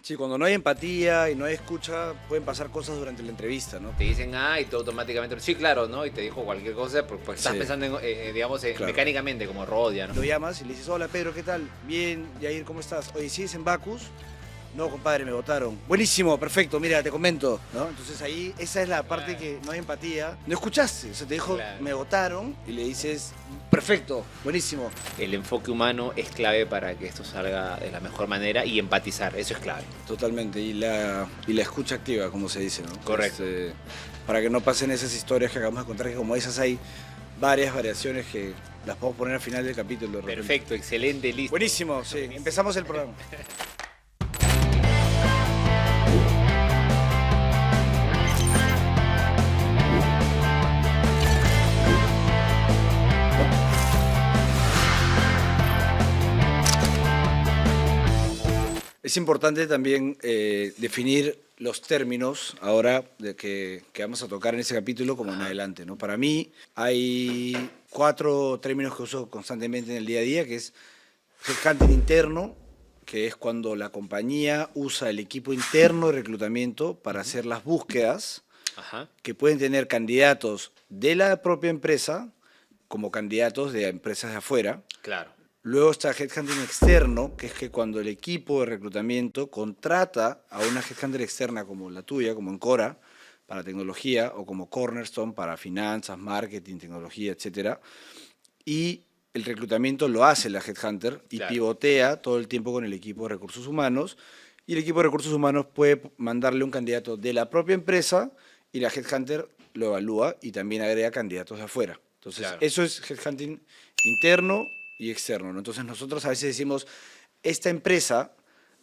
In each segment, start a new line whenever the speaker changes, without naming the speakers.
Sí, cuando no hay empatía y no hay escucha, pueden pasar cosas durante la entrevista, ¿no?
Te dicen y tú automáticamente, sí, claro, ¿no? Y te dijo cualquier cosa, pues estás
Sí,
pensando, digamos,
claro.
mecánicamente, como Rodia, ¿no?
Lo llamas y le dices, hola Pedro, ¿qué tal? Bien, Yair, ¿cómo estás? Oye, ¿sigues en Bacus? No, compadre, me votaron. Buenísimo, perfecto, mira, te comento, ¿no? Entonces ahí, esa es la parte que no hay empatía. No escuchaste, o sea, te dijo,
Claro.
me votaron, y le dices, perfecto, buenísimo.
El enfoque humano es clave para que esto salga de la mejor manera y empatizar, eso es clave.
Totalmente, y la escucha activa, como se dice, ¿no?
Correcto.
Para que no pasen esas historias que acabamos de contar, que como esas hay varias variaciones que las podemos poner al final del capítulo. de repente.
Perfecto, excelente, listo.
Buenísimo, sí, empezamos el programa. Es importante también definir los términos ahora de que vamos a tocar en ese capítulo como en adelante, ¿no? Para mí hay 4 términos que uso constantemente en el día a día, que es headhunting interno, que es cuando la compañía usa el equipo interno de reclutamiento para hacer las búsquedas,
Ajá.
que pueden tener candidatos de la propia empresa como candidatos de empresas de afuera.
Claro.
Luego está headhunting externo, que es que cuando el equipo de reclutamiento contrata a una headhunter externa como la tuya, como Encora, para tecnología, o como Cornerstone para finanzas, marketing, tecnología, etcétera, y el reclutamiento lo hace la headhunter y
Claro.
pivotea todo el tiempo con el equipo de recursos humanos, y el equipo de recursos humanos puede mandarle un candidato de la propia empresa y la headhunter lo evalúa y también agrega candidatos de afuera. Entonces,
Claro.
eso es headhunting interno y externo, ¿no? Entonces, nosotros a veces decimos, esta empresa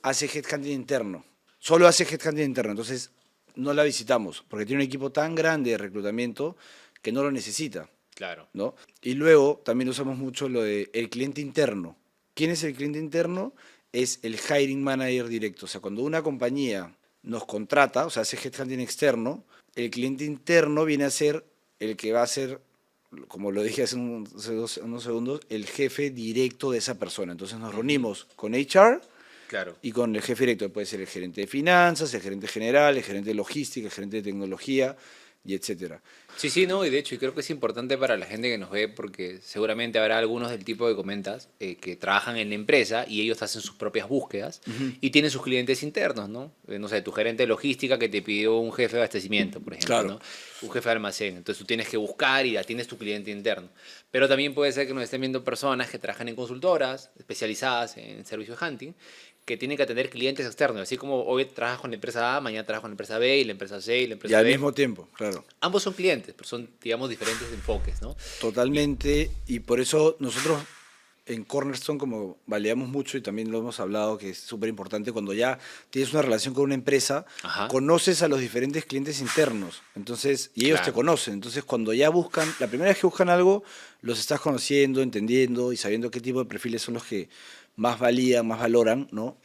hace headhunting interno, solo hace headhunting interno, entonces no la visitamos, porque tiene un equipo tan grande de reclutamiento que no lo necesita,
Claro.
¿no? Y luego también usamos mucho lo de el cliente interno. ¿Quién es el cliente interno? Es el hiring manager directo. O sea, cuando una compañía nos contrata, o sea, hace headhunting externo, el cliente interno viene a ser el que va a ser, como lo dije hace unos segundos, el jefe directo de esa persona. Entonces nos reunimos con HR
Claro.
y con el jefe directo. Puede ser el gerente de finanzas, el gerente general, el gerente de logística, el gerente de tecnología, y etcétera.
Sí, sí, no, y de hecho, y creo que es importante para la gente que nos ve, porque seguramente habrá algunos del tipo que comentas que trabajan en la empresa y ellos hacen sus propias búsquedas y tienen sus clientes internos, ¿no? No sé, tu gerente de logística que te pidió un jefe de abastecimiento, por ejemplo,
Claro.
¿no? Un jefe de almacén. Entonces tú tienes que buscar y ya tienes tu cliente interno. Pero también puede ser que nos estén viendo personas que trabajan en consultoras especializadas en servicio de hunting que tienen que atender clientes externos. Así como hoy trabajas con la empresa A, mañana trabajas con la empresa B y la empresa C y la
Y
empresa
al
D.
mismo tiempo, claro.
Ambos son clientes, pero son, digamos, diferentes enfoques, ¿no?
Totalmente. Y por eso nosotros en Cornerstone, como validamos mucho y también lo hemos hablado, que es súper importante, cuando ya tienes una relación con una empresa,
Ajá.
conoces a los diferentes clientes internos. Entonces, y ellos te
Claro.
conocen. Entonces, cuando ya buscan, la primera vez que buscan algo, los estás conociendo, entendiendo y sabiendo qué tipo de perfiles son los que más validan, más valoran, ¿no?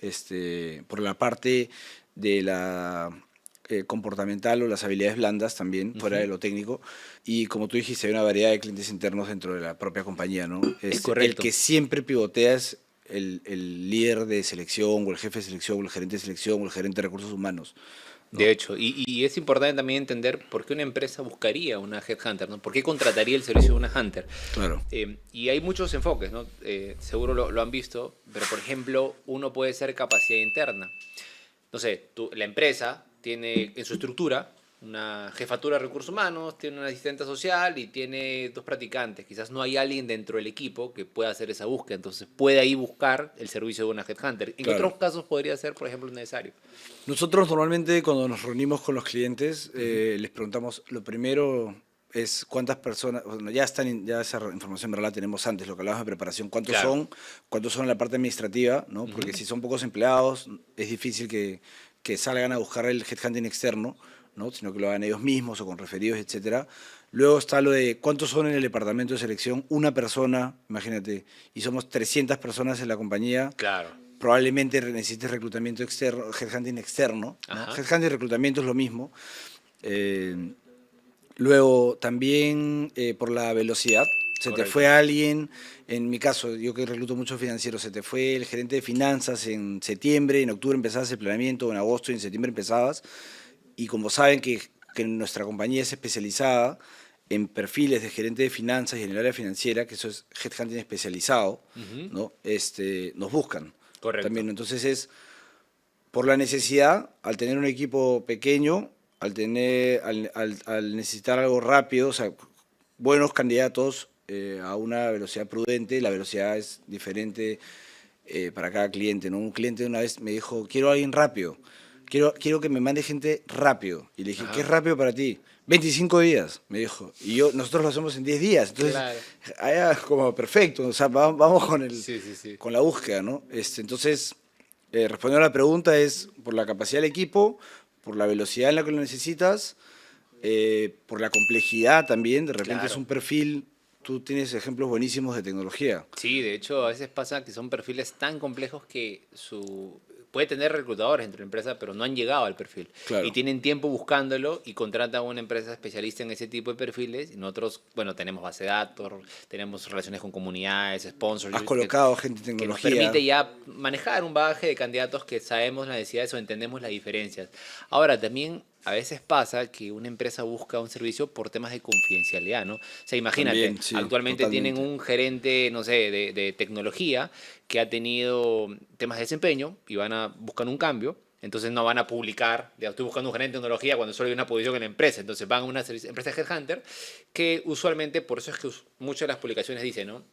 Por la parte de la comportamental o las habilidades blandas también, fuera de lo técnico. Y como tú dijiste, hay una variedad de clientes internos dentro de la propia compañía, ¿no?
Es
El
correcto.
que siempre pivotea es el líder de selección, o el jefe de selección, o el gerente de selección, o el gerente de recursos humanos, ¿no?
De hecho, y es importante también entender por qué una empresa buscaría una headhunter, ¿no? ¿Por qué contrataría el servicio de una hunter?
Claro.
Y hay muchos enfoques, ¿no? Seguro lo han visto, pero por ejemplo, uno puede ser capacidad interna. No sé, la empresa tiene en su estructura una jefatura de recursos humanos, tiene una asistente social y tiene 2 practicantes. Quizás no hay alguien dentro del equipo que pueda hacer esa búsqueda, entonces puede ahí buscar el servicio de una headhunter. En
Claro.
otros casos podría ser, por ejemplo, necesario.
Nosotros normalmente cuando nos reunimos con los clientes les preguntamos, lo primero es cuántas personas, bueno, ya ya esa información en verdad la tenemos antes, lo que hablábamos de preparación,
Claro.
cuántos son en la parte administrativa, ¿no? Porque si son pocos empleados es difícil que salgan a buscar el headhunting externo, ¿no? Sino que lo hagan ellos mismos o con referidos, etcétera. Luego está lo de cuántos son en el departamento de selección, una persona, imagínate, y somos 300 personas en la compañía.
Claro.
Probablemente necesites reclutamiento externo, headhunting externo, ¿no?
Ajá.
Headhunting y reclutamiento es lo mismo. Luego también por la velocidad, Se te
Correcto.
fue alguien, en mi caso, yo que recluto mucho financiero, se te fue el gerente de finanzas en septiembre, en octubre empezabas el planeamiento, en agosto y en septiembre empezabas, y como saben que nuestra compañía es especializada en perfiles de gerente de finanzas y en el área financiera, que eso es headhunting especializado,
Ujú.
¿no? Nos buscan
Correcto.
también. Entonces es por la necesidad, al tener un equipo pequeño, al necesitar algo rápido, o sea, buenos candidatos a una velocidad prudente, la velocidad es diferente para cada cliente, ¿no? Un cliente una vez me dijo, quiero a alguien rápido, quiero que me mande gente rápido. Y le dije, ¿qué
Ajá.
es rápido para ti? 25 días, me dijo. Nosotros lo hacemos en 10 días. Entonces,
Claro.
allá como perfecto, o sea, vamos
Sí, sí, sí.
con la búsqueda, ¿no? Entonces, respondiendo a la pregunta es por la capacidad del equipo, por la velocidad en la que lo necesitas, por la complejidad también, de repente es
Claro.
un perfil, tú tienes ejemplos buenísimos de tecnología.
Sí, de hecho, a veces pasa que son perfiles tan complejos que puede tener reclutadores entre la empresa, pero no han llegado al perfil. Y
Claro.
tienen tiempo buscándolo y contratan a una empresa especialista en ese tipo de perfiles. Y nosotros, bueno, tenemos base de datos, tenemos relaciones con comunidades,
Has
sponsors,
colocado gente en
que nos
tecnología.
permite ya manejar un bagaje de candidatos que sabemos las necesidades o entendemos las diferencias. Ahora, también a veces pasa que una empresa busca un servicio por temas de confidencialidad, ¿no? O sea, imagínate,
También, sí,
actualmente tienen
totalmente.
un gerente, no sé, de tecnología que ha tenido temas de desempeño y buscan un cambio. Entonces no van a publicar, ya estoy buscando un gerente de tecnología cuando solo hay una posición en la empresa. Entonces van a una empresa de headhunter que usualmente, por eso es que muchas de las publicaciones dicen, ¿no?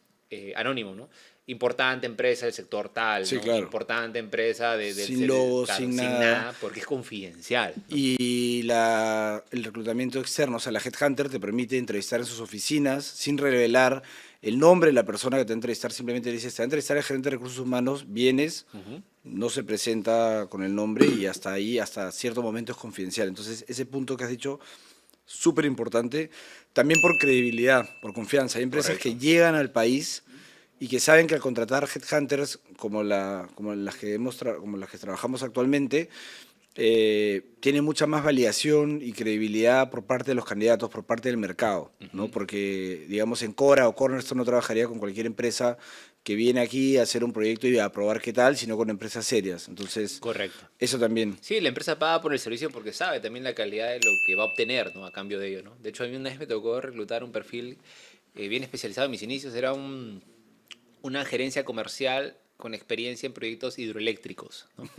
Anónimo, ¿no? Importante empresa del sector tal,
Sí,
¿no?
claro.
Importante empresa
Sin logo,
claro,
sin
sin
nada.
nada, porque es confidencial, ¿no?
Y el reclutamiento externo, o sea, la Headhunter te permite entrevistar en sus oficinas sin revelar el nombre de la persona que te va a entrevistar, simplemente le dices, te va a entrevistar el gerente de recursos humanos, vienes,
Ujú.
no se presenta con el nombre y hasta ahí, hasta cierto momento es confidencial. Entonces, ese punto que has dicho, súper importante, también por credibilidad, por confianza. Hay empresas
Correcto.
que llegan al país y que saben que al contratar headhunters como las que trabajamos actualmente, tiene mucha más validación y credibilidad por parte de los candidatos, por parte del mercado, ¿no?
Ujú.
Porque, digamos, en Cora o Cornerstone no trabajaría con cualquier empresa que viene aquí a hacer un proyecto y a probar qué tal, sino con empresas serias. Entonces,
Correcto.
eso también.
Sí, la empresa paga por el servicio porque sabe también la calidad de lo que va a obtener, ¿no? A cambio de ello, ¿no? De hecho, a mí una vez me tocó reclutar un perfil bien especializado en mis inicios. Era una gerencia comercial con experiencia en proyectos hidroeléctricos, ¿no?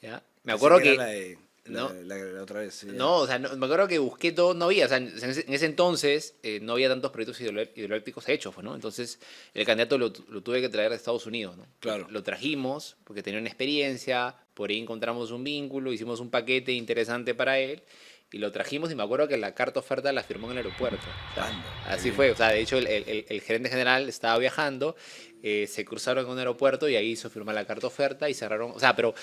¿Ya? Me
Pensé
acuerdo
que era
que,
la,
¿no?
la otra vez. Sí, ya.
No, o sea, me acuerdo que busqué todo, no había, o sea, en ese entonces no había tantos proyectos hidroeléctricos hechos, pues, ¿no? Entonces el candidato lo tuve que traer de Estados Unidos, ¿no?
Claro.
Lo trajimos porque tenía una experiencia, por ahí encontramos un vínculo, hicimos un paquete interesante para él y lo trajimos y me acuerdo que la carta oferta la firmó en el aeropuerto. O sea,
Anda, qué
así
bien.
fue, o sea, de hecho el gerente general estaba viajando, se cruzaron en un aeropuerto y ahí hizo firmar la carta oferta y cerraron, o sea, pero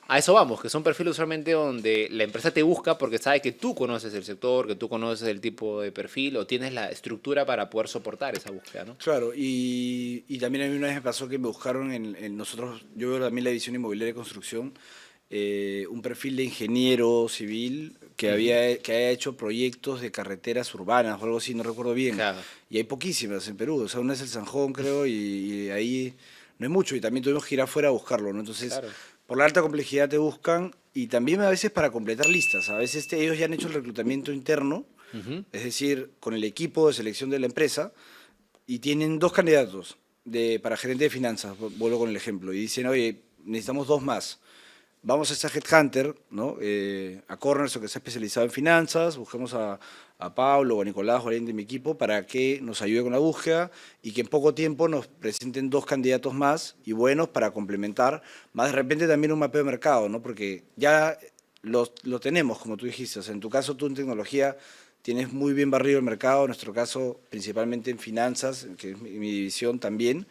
a eso vamos, que son perfiles usualmente donde la empresa te busca porque sabe que tú conoces el sector, que tú conoces el tipo de perfil o tienes la estructura para poder soportar esa búsqueda, ¿no?
Claro, y también a mí una vez me pasó que me buscaron en nosotros, yo veo también la división inmobiliaria y construcción, un perfil de ingeniero civil
Ujú.
que haya hecho proyectos de carreteras urbanas o algo así, no recuerdo bien.
Claro,
Y hay poquísimas en Perú, o sea, una es el Sanjón, creo, y ahí no hay mucho, y también tuvimos que ir afuera a buscarlo, ¿no? Entonces,
claro.
por la alta complejidad te buscan, y también a veces para completar listas, a veces ellos ya han hecho el reclutamiento interno,
Ujú.
es decir, con el equipo de selección de la empresa, y tienen dos candidatos para gerente de finanzas, vuelvo con el ejemplo, y dicen, oye, necesitamos dos más. Vamos a esa Headhunter, ¿no? A Cornerstone, que está especializado en finanzas, busquemos a Pablo o a Nicolás o a alguien de mi equipo para que nos ayude con la búsqueda y que en poco tiempo nos presenten dos candidatos más y buenos para complementar, más de repente también un mapeo de mercado, ¿no? Porque ya lo tenemos, como tú dijiste, o sea, en tu caso tú en tecnología tienes muy bien barrido el mercado, en nuestro caso principalmente en finanzas, que es mi división también,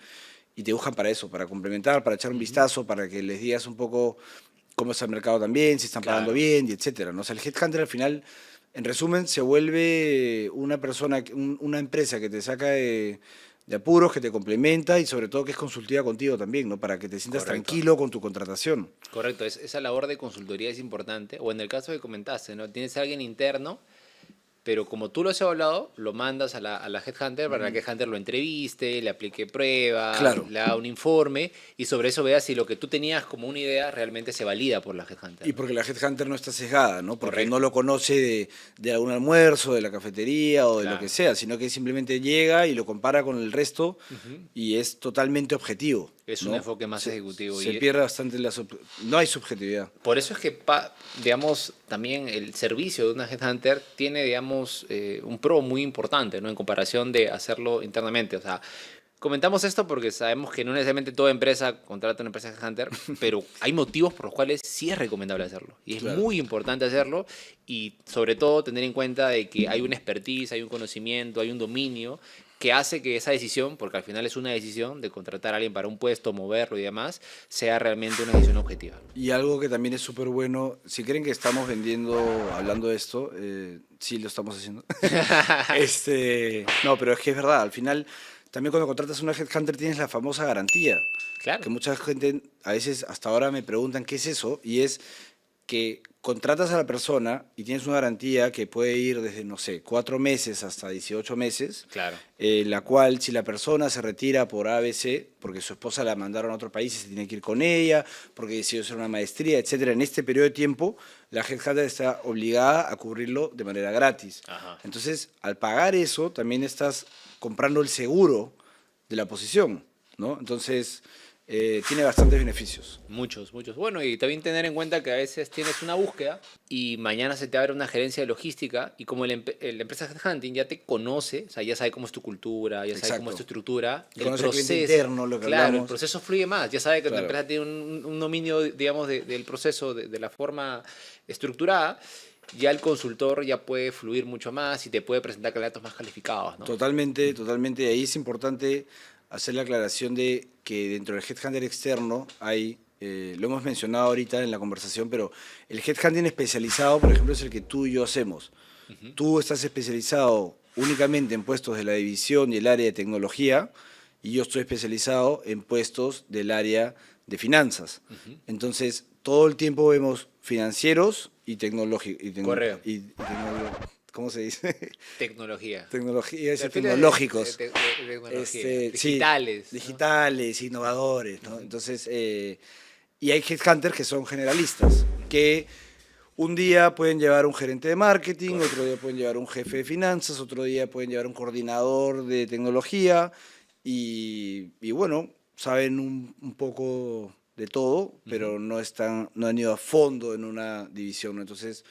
y te buscan para eso, para complementar, para echar un
Ujú.
vistazo, para que les digas un poco cómo está el mercado también, si están pagando
Claro.
bien, y etcétera, ¿no? O sea, el headhunter al final, en resumen, se vuelve una persona, una empresa que te saca de apuros, que te complementa y sobre todo que es consultiva contigo también, ¿no? Para que te sientas
Correcto.
tranquilo con tu contratación.
Correcto, esa labor de consultoría es importante. O en el caso que comentaste, ¿no? Tienes a alguien interno pero como tú lo has hablado, lo mandas a la Headhunter para que la Headhunter lo entreviste, le aplique pruebas,
Claro.
le haga un informe y sobre eso veas si lo que tú tenías como una idea realmente se valida por la Headhunter.
Y porque la Headhunter no está sesgada, ¿no? Porque
Correcto.
no lo conoce de algún almuerzo, de la cafetería o de lo
Claro.
que sea, sino que simplemente llega y lo compara con el resto y es totalmente objetivo.
Es un
¿no?
enfoque más ejecutivo.
Se
Y
pierde bastante no hay subjetividad.
por eso es que, digamos, también el servicio de una Headhunter tiene, digamos, un pro muy importante, ¿no? En comparación de hacerlo internamente. O sea, comentamos esto porque sabemos que no necesariamente toda empresa contrata una empresa Headhunter, pero hay motivos por los cuales sí es recomendable hacerlo. Y es
Claro.
muy importante hacerlo y sobre todo tener en cuenta de que hay una expertise, hay un conocimiento, hay un dominio que hace que esa decisión, porque al final es una decisión de contratar a alguien para un puesto, moverlo y demás, sea realmente una decisión objetiva.
Y algo que también es súper bueno, si creen que estamos vendiendo, hablando de esto, sí lo estamos haciendo. No, pero es que es verdad, al final, también cuando contratas una Headhunter tienes la famosa garantía.
Claro.
Que mucha gente, a veces hasta ahora me preguntan qué es eso, y es que contratas a la persona y tienes una garantía que puede ir desde, no sé, 4 meses hasta 18 meses,
Claro.
la cual si la persona se retira por ABC, porque su esposa la mandaron a otro país y se tiene que ir con ella, porque decidió hacer una maestría, etcétera, en este periodo de tiempo, la Headhunter está obligada a cubrirlo de manera gratis.
Ajá.
Entonces, al pagar eso, también estás comprando el seguro de la posición, ¿no? Entonces, tiene bastantes beneficios.
Muchos, muchos. Bueno, y también tener en cuenta que a veces tienes una búsqueda y mañana se te abre una gerencia de logística y como la empresa Headhunting ya te conoce, o sea, ya sabe cómo es tu cultura, ya sabe
Exacto.
cómo es tu estructura,
Y conoce el cliente interno, lo que
claro, el
hablamos.
proceso fluye más, ya sabe que
Claro.
tu empresa tiene un dominio, digamos, del proceso, de la forma estructurada, ya el consultor ya puede fluir mucho más y te puede presentar candidatos más calificados, ¿no?
Totalmente, totalmente. Y ahí es importante hacer la aclaración de que dentro del headhunter externo hay, lo hemos mencionado ahorita en la conversación, pero el headhunting especializado, por ejemplo, es el que tú y yo hacemos. Tú estás especializado únicamente en puestos de la división y el área de tecnología, y yo estoy especializado en puestos del área de finanzas. Entonces, todo el tiempo vemos financieros y tecnológicos.
Correcto.
¿Cómo se dice?
Tecnología.
Tecnología,
¿Te refieres
tecnológicos.
de tecnología?
Sí,
Digitales. ¿no?
digitales, innovadores, ¿no? Entonces, y hay headhunters que son generalistas, que un día pueden llevar un gerente de marketing,
Correcto.
otro día pueden llevar un jefe de finanzas, otro día pueden llevar un coordinador de tecnología y bueno, saben un poco de todo, pero no han ido a fondo en una división, ¿no? Entonces,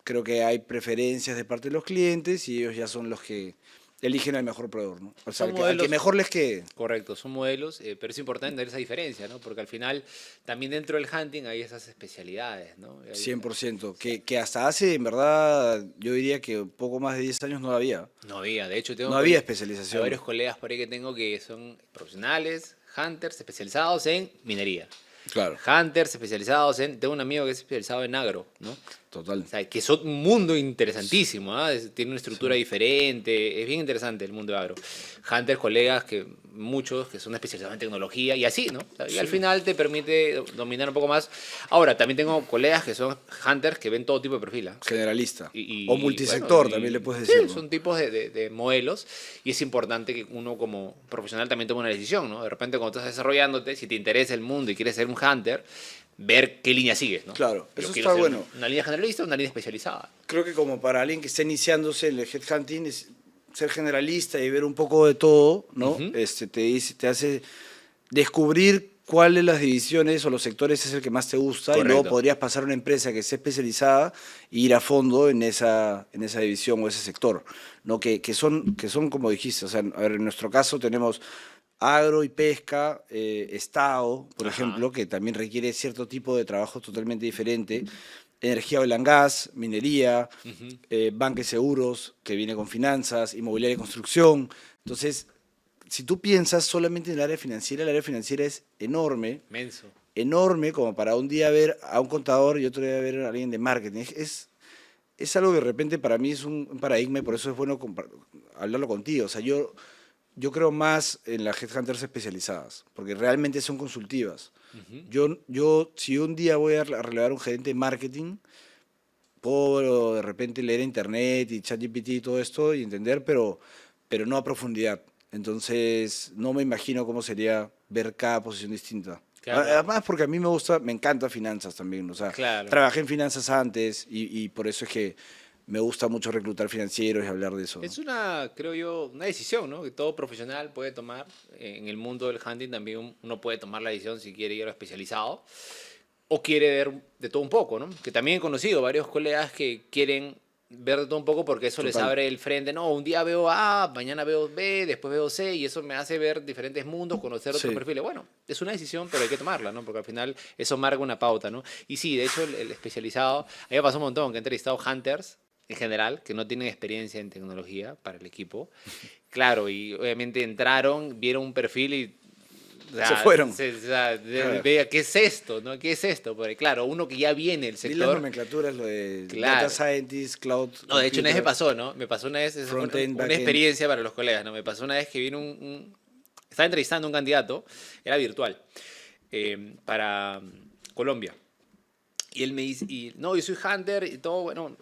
creo que hay preferencias de parte de los clientes y ellos ya son los que eligen al mejor proveedor, ¿no? O sea,
Son
al que
modelos-
mejor les quede.
Correcto, son modelos, pero es importante ver esa diferencia, ¿no? Porque al final, también dentro del hunting hay esas especialidades, ¿no?
100%, que hasta hace, en verdad, yo diría que poco más de 10 años no había.
No había, de hecho, tengo
No había
hay
especialización.
varios colegas por ahí que tengo que son profesionales, hunters, especializados en minería.
Claro,
Hunters especializados en... Tengo un amigo que es especializado en agro, ¿no?
total.
O sea, que es un mundo interesantísimo, ¿ah? Tiene una estructura diferente, es bien interesante el mundo de agro. Hunters, colegas, que muchos que son especializados en tecnología y así, ¿no? O sea, y al final te permite dominar un poco más. Ahora, también tengo colegas que son Hunters que ven todo tipo de perfil, ¿ah?
Generalista.
Y-
O multisector,
bueno,
también le puedes
sí,
decir. ¿no?
son tipos de modelos y es importante que uno como profesional también tome una decisión, ¿no? De repente cuando estás desarrollándote, si te interesa el mundo y quieres ser un hunter, ver qué línea sigues, ¿no?
Claro,
Yo
eso
quiero
está
ser
bueno.
Una línea generalista o una línea especializada.
Creo que como para alguien que está iniciándose en el headhunting, es ser generalista y ver un poco de todo, ¿no?
Ujú.
Te hace descubrir cuál de las divisiones o los sectores es el que más te gusta y luego
Correcto.
podrías pasar a una empresa que esté especializada e ir a fondo en esa división o ese sector, ¿no? Que son como dijiste, o sea, a ver, en nuestro caso tenemos agro y pesca, Estado, por
Ajá.
ejemplo, que también requiere cierto tipo de trabajo totalmente diferente, energía, oil and gas, minería, banca y seguros, que viene con finanzas, inmobiliaria y construcción. Entonces, si tú piensas solamente en el área financiera es enorme,
Menso.
enorme como para un día ver a un contador y otro día ver a alguien de marketing. Es algo que de repente para mí es un paradigma y por eso es bueno hablarlo contigo. O sea, yo creo más en las headhunters especializadas, porque realmente son consultivas. Si un día voy a relevar un gerente de marketing, puedo de repente leer internet y ChatGPT y todo esto y entender, pero no a profundidad. Entonces, no me imagino cómo sería ver cada posición distinta.
Claro,
Además, porque a mí me gusta, me encanta finanzas también. O sea,
claro.
trabajé en finanzas antes y por eso es que me gusta mucho reclutar financieros y hablar de eso, ¿no?
Es una, creo yo, una decisión, ¿no? Que todo profesional puede tomar. En el mundo del hunting también uno puede tomar la decisión si quiere ir a lo especializado o quiere ver de todo un poco, ¿no? Que también he conocido varios colegas que quieren ver de todo un poco porque eso les
Total.
abre el frente. No, un día veo A, mañana veo B, después veo C y eso me hace ver diferentes mundos, conocer otros
Sí.
perfiles. Bueno, es una decisión, pero hay que tomarla, ¿no? Porque al final eso marca una pauta, ¿no? Y sí, de hecho, el especializado, a mí me pasó un montón que he entrevistado hunters en general que no tienen experiencia en tecnología para el equipo. Claro, y obviamente entraron, vieron un perfil y o
Se
sea,
fueron.
o sea,
Claro.
veía, ¿qué es esto? ¿No? ¿Qué es esto? Porque claro, uno que ya viene del
Vi las
sector.
nomenclaturas, lo de
Claro.
Data Scientist, Cloud
No, de hecho una vez me
Computer,
pasó, ¿no? Me pasó una vez, esa fue
Frontend,
una
backend.
experiencia para los colegas, ¿no? Me pasó una vez que vino estaba entrevistando a un candidato, era virtual, para Colombia. Y él me dice, no, yo soy hunter y todo, bueno,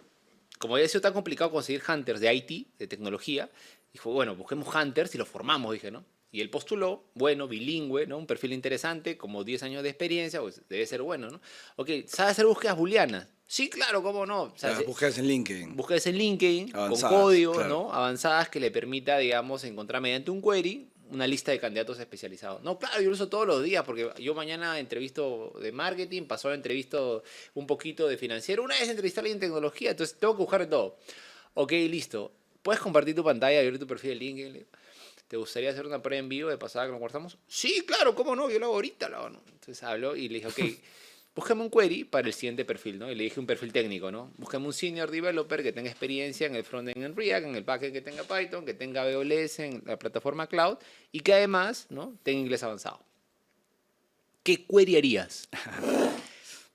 como había sido tan complicado conseguir hunters de IT, de tecnología, dijo, bueno, busquemos hunters y los formamos, dije, ¿no? Y él postuló, bueno, bilingüe, ¿no? Un perfil interesante, como 10 años de experiencia, pues debe ser bueno, ¿no? Ok, ¿sabe hacer búsquedas booleanas? Sí, claro, ¿cómo no? O sea,
Las búsquedas en LinkedIn.
búsquedas en LinkedIn, con
Avanzadas,
códigos,
claro.
¿no? Avanzadas que le permita, digamos, encontrar mediante un query una lista de candidatos especializados. No, claro, yo lo uso todos los días porque yo mañana entrevisto de marketing, pasado entrevisto un poquito de financiero, una vez entrevisté a alguien en tecnología, entonces tengo que buscar de todo. Ok, listo. ¿Puedes compartir tu pantalla y abrir tu perfil de LinkedIn? ¿Te gustaría hacer una prueba en vivo de pasada que nos guardamos? Sí, claro, ¿cómo no? Yo lo hago ahorita, lo hago, ¿no? Entonces habló y le dije, ok, búscame un query para el siguiente perfil, ¿no? Y le dije un perfil técnico, ¿no? Búscame un senior developer que tenga experiencia en el frontend en React, en el backend que tenga Python, que tenga AWS en la plataforma cloud y que además, ¿no? Tenga inglés avanzado. ¿Qué query harías?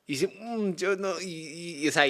Y dice, yo no, o sea,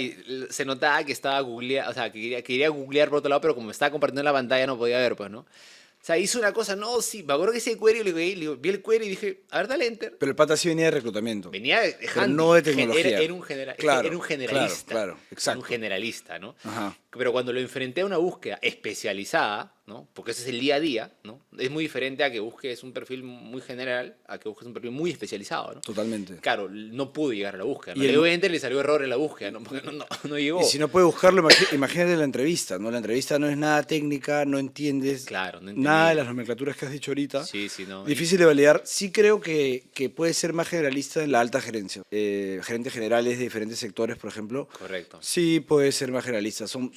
se notaba que estaba googleando, o sea, que quería googlear por otro lado, pero como me estaba compartiendo la pantalla no podía ver, pues, ¿no? O sea, hizo una cosa, no, sí, me acuerdo que ese query, vi el query y dije, a ver, dale enter.
Pero el pata sí venía de reclutamiento.
Venía de
Pero
hunting,
no de tecnología.
era un
Claro,
era un
claro,
generalista.
claro,
Era
exacto.
un generalista, ¿no?
Ajá.
Pero cuando lo enfrenté a una búsqueda especializada, ¿no? Porque ese es el día a día, ¿no? Es muy diferente a que busques un perfil muy general, a que busques un perfil muy especializado, ¿no?
Totalmente.
Claro, no pude llegar a la búsqueda. ¿no?
Y
Le
el-
dio enter y le salió error en la búsqueda, ¿no? Porque no llegó.
Y si no puede buscarlo, imagínate la entrevista, ¿no? La entrevista no es nada técnica, no entiendes
Claro, no
nada de
entendí.
las nomenclaturas que has dicho ahorita.
Sí, sí, no.
Difícil de validar. Sí creo que puede ser más generalista en la alta gerencia. Gerentes generales de diferentes sectores, por ejemplo.
Correcto.
Sí puede ser más generalista. Son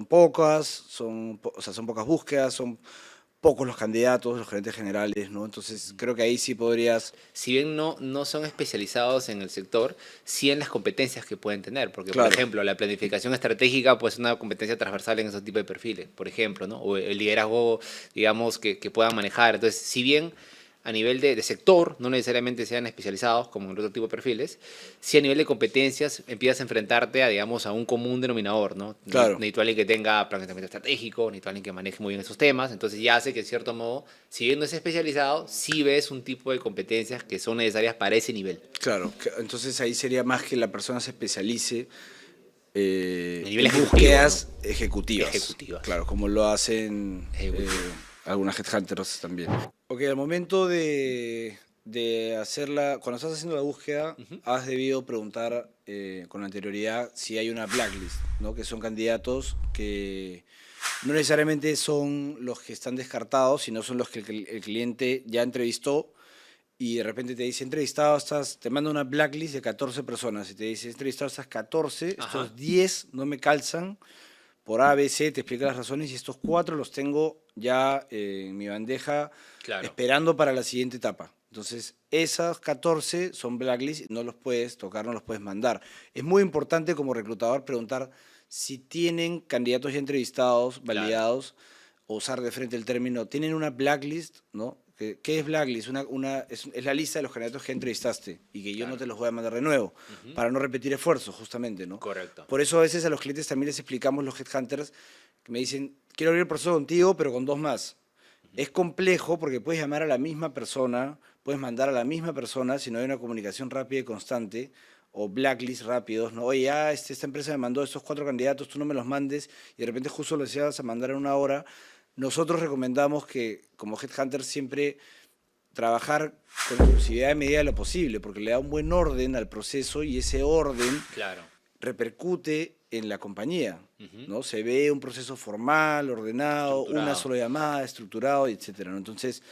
pocas, o sea, son pocas búsquedas, son pocos los candidatos, los gerentes generales, ¿no? Entonces creo que ahí sí podrías...
Si bien no son especializados en el sector, sí en las competencias que pueden tener. Porque,
Claro.
por ejemplo, la planificación estratégica pues, es una competencia transversal en esos tipos de perfiles, por ejemplo, ¿no? O el liderazgo, digamos, que puedan manejar. Entonces, si bien a nivel de sector, no necesariamente sean especializados como en otro tipo de perfiles, sí a nivel de competencias empiezas a enfrentarte a, digamos, a un común denominador, ¿no?
Claro.
Necesito a alguien que tenga planteamiento estratégico, necesito a alguien que maneje muy bien esos temas, entonces ya hace que, en cierto modo, si bien no es especializado, sí ves un tipo de competencias que son necesarias para ese nivel.
Claro, entonces ahí sería más que la persona se especialice
A nivel
en
ejecutivo,
búsquedas ejecutivas.
Ejecutivas.
Claro, como lo hacen
Ejecutivo.
algunas headhunters también. Ok, al momento de hacerla, cuando estás haciendo la búsqueda, has debido preguntar con anterioridad si hay una blacklist, ¿no? Que son candidatos que no necesariamente son los que están descartados, sino son los que el cliente ya entrevistó y de repente te dice, te manda una blacklist de 14 personas y te dice, he entrevistado a estas 14,
Ajá.
estos 10 no me calzan por A, B, C, te explica las razones y estos 4 los tengo ya en mi bandeja
Claro.
esperando para la siguiente etapa. Entonces, esas 14 son blacklist, no los puedes tocar, no los puedes mandar. Es muy importante como reclutador preguntar si tienen candidatos ya entrevistados,
Claro.
validados, o usar de frente el término, tienen una blacklist, ¿no? ¿Qué es blacklist? Es la lista de los candidatos que entrevistaste y que yo no
Claro.
te los voy a mandar de nuevo, para no repetir esfuerzos, justamente, ¿no?
Correcto.
Por eso a veces a los clientes también les explicamos, los headhunters, que me dicen, quiero abrir el proceso contigo, pero con 2 más. Es complejo porque puedes llamar a la misma persona, puedes mandar a la misma persona si no hay una comunicación rápida y constante, o blacklist rápidos, ¿no? Oye, ya esta empresa me mandó estos 4 candidatos, tú no me los mandes, y de repente justo los ibas a mandar en una hora. Nosotros recomendamos que, como Headhunter, siempre trabajar con exclusividad de medida de lo posible, porque le da un buen orden al proceso y ese orden
Claro.
repercute en la compañía,
Ujú.
¿no? Se ve un proceso formal, ordenado, una
Estructurado.
sola llamada, estructurado, etcétera, ¿no? Entonces,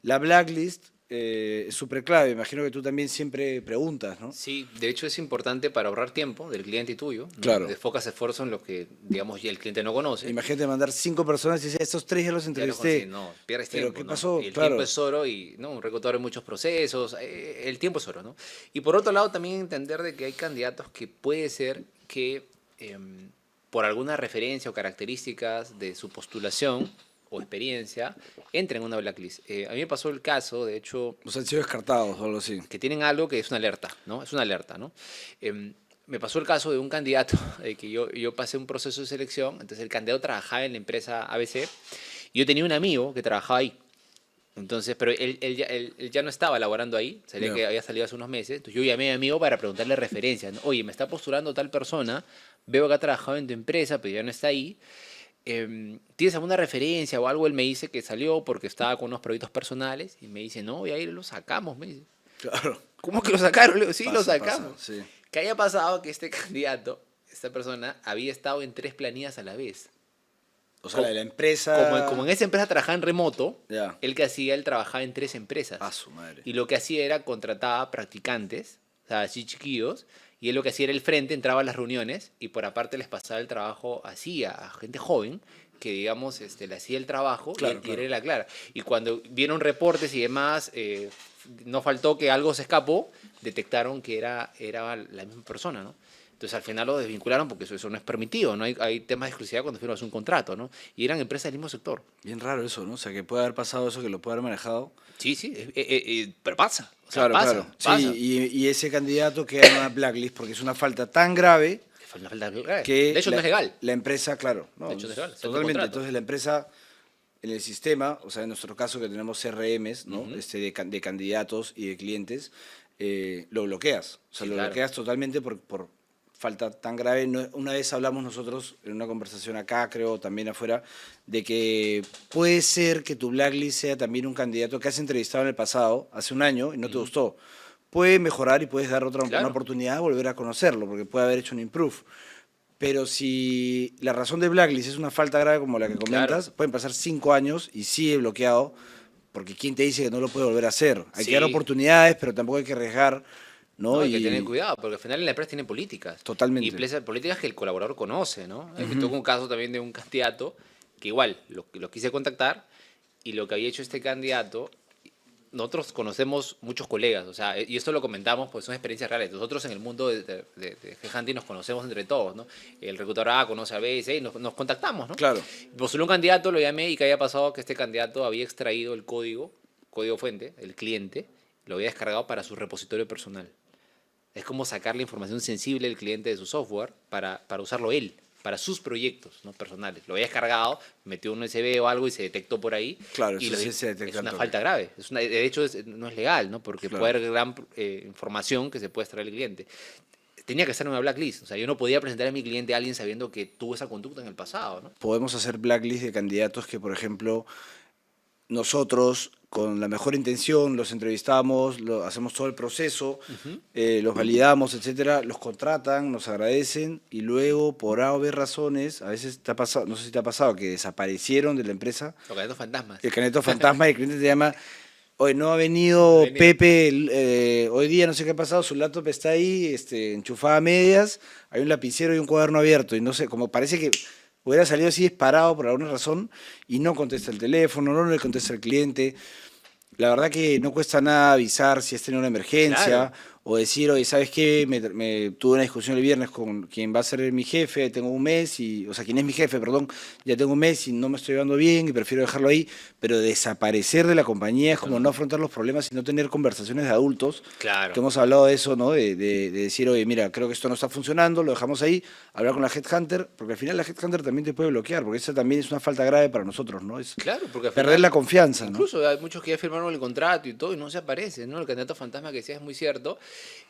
la blacklist es súper clave. Imagino que tú también siempre preguntas, ¿no?
Sí, de hecho es importante para ahorrar tiempo del cliente y tuyo, ¿no?
Claro.
Enfocas esfuerzo en lo que, digamos, ya el cliente no conoce.
Imagínate mandar 5 personas y decir, estos 3 ya los
Ya lo
entrevisté.
conocí, no, pierdes
Pero
tiempo,
¿qué
¿no?
pasó?
Y el
Claro.
tiempo es oro y, ¿no? Un reclutador en muchos procesos, el tiempo es oro, ¿no? Y por otro lado también entender de que hay candidatos que puede ser que por alguna referencia o características de su postulación o experiencia entren en una blacklist. A mí me pasó el caso, de hecho,
Los han sido descartados o algo así.
que tienen algo que es una alerta, ¿no? Es una alerta, ¿no? Me pasó el caso de un candidato que yo pasé un proceso de selección, entonces el candidato trabajaba en la empresa ABC y yo tenía un amigo que trabajaba ahí. Entonces, pero él ya no estaba laborando ahí, sabía
Ya.
que había salido hace unos meses, entonces yo llamé a mi amigo para preguntarle referencias, ¿no? Oye, me está postulando tal persona, veo que ha trabajado en tu empresa, pero ya no está ahí. ¿Tienes alguna referencia o algo? Él me dice que salió porque estaba con unos proyectos personales y me dice, no, y ahí lo sacamos, me dice.
Claro.
¿Cómo que lo sacaron? Le digo, sí, lo
Pasa,
sacamos.
pasa, sí.
Que haya pasado que este candidato, esta persona, había estado en 3 planillas a la vez.
O sea, la empresa...
Como en esa empresa trabajaba en remoto,
Ya.
él que hacía, él trabajaba en 3 empresas.
A su madre.
Y lo que hacía era contrataba practicantes, o sea, así chiquillos, y él lo que hacía era el frente, entraba a las reuniones y por aparte les pasaba el trabajo así a gente joven que, digamos, le hacía el trabajo
Claro,
y era la clara. Y cuando vieron reportes y demás, no faltó que algo se escapó, detectaron que era la misma persona, ¿no? Entonces al final lo desvincularon porque eso no es permitido, ¿no? Hay temas de exclusividad cuando firmas un contrato, ¿no? Y eran empresas del mismo sector.
Bien raro eso, ¿no? O sea, que puede haber pasado eso, que lo puede haber manejado.
Sí, sí, pero pasa. O sea,
Claro,
pasa,
claro.
pasa.
Sí, y ese candidato queda en una blacklist porque es una falta tan grave
Una falta de
que...
de hecho, no es legal.
La empresa, claro. No,
De hecho, no es legal, está en tu
totalmente.
contrato.
Entonces la empresa, en el sistema, o sea, en nuestro caso que tenemos CRMs, ¿no?
Ujú.
De candidatos y de clientes, lo bloqueas. O sea,
Sí,
lo
claro.
bloqueas totalmente por falta tan grave. Una vez hablamos nosotros en una conversación acá, creo, también afuera, de que puede ser que tu blacklist sea también un candidato que has entrevistado en el pasado, hace un año, y no te gustó. Puede mejorar y puedes dar una
Claro.
oportunidad de volver a conocerlo, porque puede haber hecho un improve. Pero si la razón de blacklist es una falta grave como la que comentas,
Claro.
pueden pasar 5 años y sigue bloqueado, porque ¿quién te dice que no lo puede volver a hacer? Hay
Sí.
que dar oportunidades, pero tampoco hay que arriesgar, ¿no?
No, hay que tener cuidado, porque al final en la empresa tiene políticas.
Totalmente.
Y políticas que el colaborador conoce, ¿no? Que tuve un caso también de un candidato que igual lo quise contactar y lo que había hecho este candidato, nosotros conocemos muchos colegas, o sea, y esto lo comentamos pues son experiencias reales. Nosotros en el mundo de Headhunting nos conocemos entre todos, ¿no? El reclutador A conoce a B y C y nos contactamos, ¿no?
Claro.
Postuló un candidato, lo llamé y que había pasado que este candidato había extraído el código fuente, el cliente, lo había descargado para su repositorio personal. Es como sacar la información sensible del cliente de su software para usarlo él, para sus proyectos, ¿no? Personales. Lo había descargado, metió un USB o algo y se detectó por ahí.
Claro,
y
eso sí se detecta
es
al
una
toque.
falta grave. De hecho, no es legal, ¿no? Porque
Claro.
puede haber gran información que se puede extraer del cliente. Tenía que estar en una blacklist. O sea, yo no podía presentar a mi cliente a alguien sabiendo que tuvo esa conducta en el pasado, ¿no?
Podemos hacer blacklist de candidatos que, por ejemplo, nosotros, con la mejor intención, los entrevistamos, hacemos todo el proceso, los validamos, etcétera, los contratan, nos agradecen y luego, por A o B razones, a veces te ha pasado, no sé si te ha pasado, que desaparecieron de la empresa,
Los candidatos fantasmas.
el candidato fantasma y el cliente te llama, hoy no ha venido Pepe, hoy día no sé qué ha pasado, su laptop está ahí, enchufada a medias, hay un lapicero y un cuaderno abierto y no sé, como parece que hubiera salido así disparado por alguna razón y no contesta el teléfono, no le contesta el cliente. La verdad que no cuesta nada avisar si has tenido una emergencia
Claro.
o decir, oye, ¿sabes qué? Tuve una discusión el viernes con quien va a ser mi jefe, tengo un mes, o sea, quien es mi jefe, perdón, ya tengo un mes y no me estoy llevando bien y prefiero dejarlo ahí, pero desaparecer de la compañía es como no afrontar los problemas y no tener conversaciones de adultos.
Claro.
Que hemos hablado de eso, ¿no? De decir, oye, mira, creo que esto no está funcionando, lo dejamos ahí, hablar con la Headhunter, porque al final la Headhunter también te puede bloquear, porque esa también es una falta grave para nosotros, ¿no? Es
Claro, porque al
perder
final-
la confianza, ¿no?
Incluso hay muchos que ya firmaron el contrato y todo y no se aparece, ¿no? El candidato fantasma que decía es muy cierto.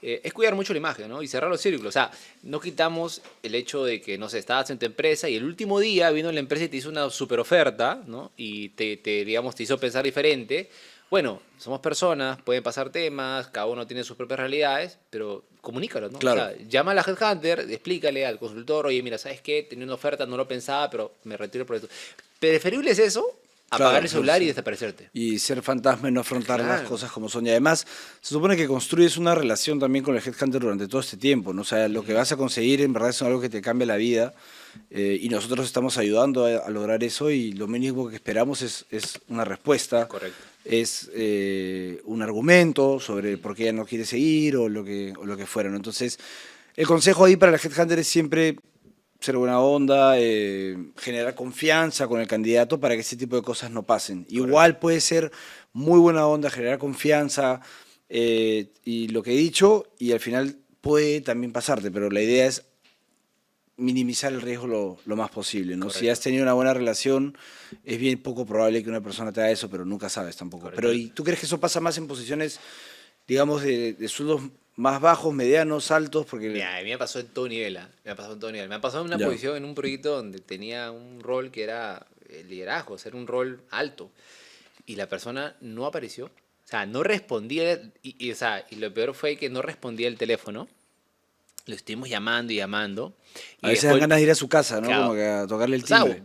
es cuidar mucho la imagen, ¿no? Y cerrar los círculos. O sea, no quitamos el hecho de que, no sé, estabas en tu empresa y el último día vino la empresa y te hizo una super oferta, ¿no? Y digamos, te hizo pensar diferente. Bueno, somos personas, pueden pasar temas, cada uno tiene sus propias realidades, pero comunícalo, ¿no?
Claro.
O sea, llama a la headhunter, explícale al consultor, oye, mira, ¿sabes qué? Tenía una oferta, no lo pensaba, pero me retiro por esto. Preferible es eso,
Claro,
apagar el celular y
sí.
desaparecerte.
Y ser fantasma y no afrontar las
Claro.
cosas como son. Y además, se supone que construyes una relación también con el headhunter durante todo este tiempo, ¿no? O sea, lo que vas a conseguir en verdad es algo que te cambia la vida. Y nosotros estamos ayudando a lograr eso y lo mínimo que esperamos es una respuesta,
Correcto.
es un argumento sobre por qué ella no quiere seguir o lo que fuera, ¿no? Entonces, el consejo ahí para la headhunter es siempre ser buena onda, generar confianza con el candidato para que ese tipo de cosas no pasen. Igual puede ser muy buena onda, generar confianza y lo que he dicho, y al final puede también pasarte, pero la idea es minimizar el riesgo lo más posible, ¿no? Si
Correcto.
has tenido una buena relación, es bien poco probable que una persona te haga eso, pero nunca sabes tampoco.
Correcto.
Pero ¿y tú crees que eso pasa más en posiciones, digamos, de sueldos más bajos, medianos, altos? Porque
Mira, a mí me pasó en todo nivel, ¿ah? Me ha pasado en todo nivel. Me ha pasado en una
Ya.
posición, en un proyecto donde tenía un rol que era el liderazgo, ser un rol alto. Y la persona no apareció. O sea, no respondía. O sea, y lo peor fue que no respondía el teléfono. Lo estuvimos llamando y llamando.
A
Y
veces dan
después,
ganas de ir a su casa, ¿no?
claro,
Como que a tocarle el
o sea,
timbre.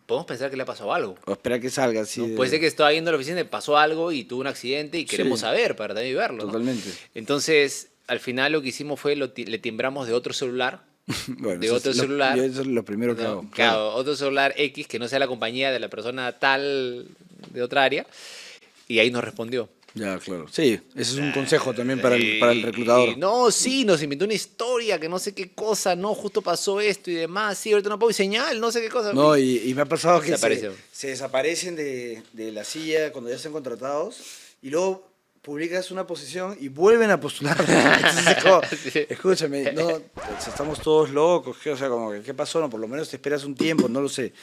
podemos pensar que le ha pasado algo.
O esperar que salga así.
¿No? Puede ser que estaba yendo a la oficina y pasó algo y tuvo un accidente y queremos
Sí,
saber para también verlo, ¿no?
totalmente.
Entonces, al final lo que hicimos fue le timbramos de otro celular,
Bueno,
de
eso
otro
es
celular,
yo eso es lo primero que
¿no?
hago.
Claro, otro celular X que no sea la compañía de la persona tal de otra área, y ahí nos respondió.
Ya, claro. Sí, ese es un consejo también para el
Y
reclutador.
no, sí, nos inventó una historia que no sé qué cosa, no, justo pasó esto y demás, sí, ahorita no puedo señal, no sé qué cosa.
No, y me ha pasado que
Desapareció.
se desaparecen de la silla cuando ya están contratados y luego publicas una posición y vuelven a postular. Entonces es como,
Sí.
escúchame, no, o sea, estamos todos locos, o sea, como que, ¿qué pasó? No, por lo menos te esperas un tiempo, no lo sé.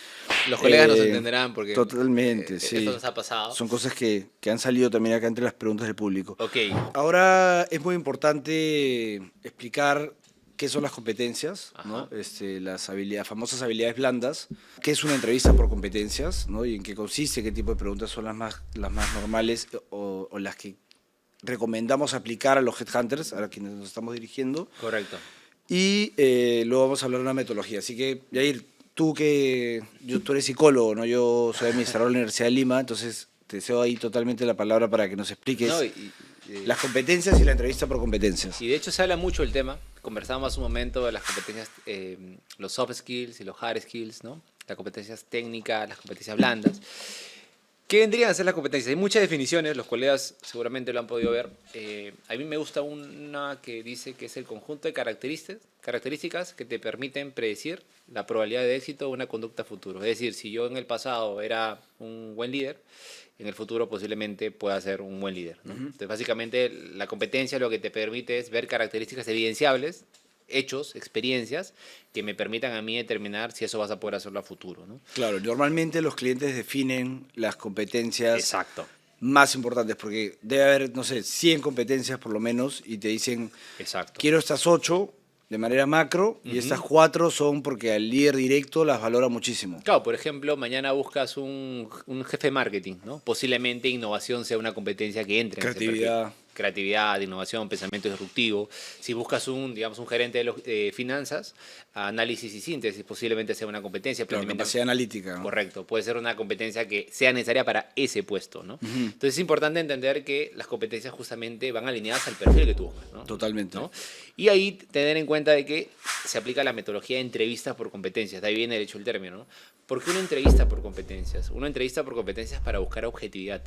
Los colegas nos
Eh,
entenderán porque
Totalmente, sí.
esto nos ha pasado.
Son cosas que han salido también acá entre las preguntas del público.
Ok,
Ahora es muy importante explicar qué son las competencias, ¿no?
Ajá.
Las habilidades, famosas habilidades blandas, qué es una entrevista por competencias, ¿no? Y en qué consiste, qué tipo de preguntas son las más normales o las que recomendamos aplicar a los headhunters, a quienes nos estamos dirigiendo.
correcto.
Y luego vamos a hablar de una metodología. Así que, Yair, tú eres psicólogo, ¿no? Yo soy administrador de la Universidad de Lima, entonces te cedo ahí totalmente la palabra para que nos expliques
No,
las competencias y la entrevista por competencias.
y de hecho se habla mucho del tema. Conversábamos hace un momento de las competencias, los soft skills y los hard skills, ¿no? Las competencias técnicas, las competencias blandas. ¿Qué vendrían a ser las competencias? Hay muchas definiciones, los colegas seguramente lo han podido ver. A mí me gusta una que dice que es el conjunto de características que te permiten predecir la probabilidad de éxito de una conducta futuro. Es decir, si yo en el pasado era un buen líder, en el futuro posiblemente pueda ser un buen líder, ¿no? Entonces, básicamente, la competencia lo que te permite es ver características evidenciables, hechos, experiencias, que me permitan a mí determinar si eso vas a poder hacerlo a futuro, ¿no?
Claro, normalmente los clientes definen las competencias
Exacto.
más importantes, porque debe haber, no sé, 100 competencias por lo menos, y te dicen,
Exacto.
quiero estas 8 de manera macro, y estas 4 son porque al líder directo las valora muchísimo.
Claro, por ejemplo, mañana buscas un jefe de marketing, ¿no? Posiblemente innovación sea una competencia que entre en ese perfil.
Creatividad.
Creatividad, innovación, pensamiento disruptivo. Si buscas digamos, un gerente de finanzas, análisis y síntesis, posiblemente sea una competencia.
Claro,
Planeamiento-
capacidad analítica, ¿no?
Correcto, puede ser una competencia que sea necesaria para ese puesto, ¿no? Entonces es importante entender que las competencias justamente van alineadas al perfil que tú buscas, ¿no?
Totalmente.
¿No? Y ahí tener en cuenta de que se aplica la metodología de entrevistas por competencias, de ahí viene el hecho el término, ¿no? ¿Por qué una entrevista por competencias? Una entrevista por competencias para buscar objetividad.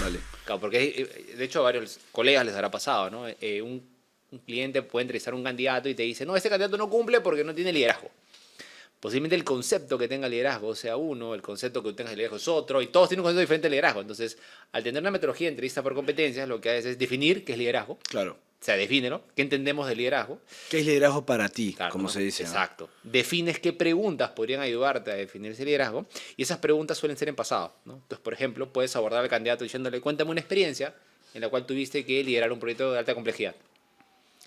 Vale.
Claro, porque de hecho a varios colegas les habrá pasado, ¿no? Un cliente puede entrevistar a un candidato y te dice, no, este candidato no cumple porque no tiene liderazgo. Posiblemente el concepto que tenga liderazgo sea uno, el concepto que tenga liderazgo es otro, y todos tienen un concepto diferente de liderazgo. Entonces, al tener una metodología de entrevista por competencias, lo que haces es definir qué es liderazgo.
Claro.
O sea, defínelo, qué entendemos de liderazgo.
¿Qué es liderazgo para ti,
Claro,
como
¿no?
se dice? ¿no?
Exacto. Defines qué preguntas podrían ayudarte a definir ese liderazgo, y esas preguntas suelen ser en pasado, ¿no? Entonces, por ejemplo, puedes abordar al candidato diciéndole, cuéntame una experiencia en la cual tuviste que liderar un proyecto de alta complejidad.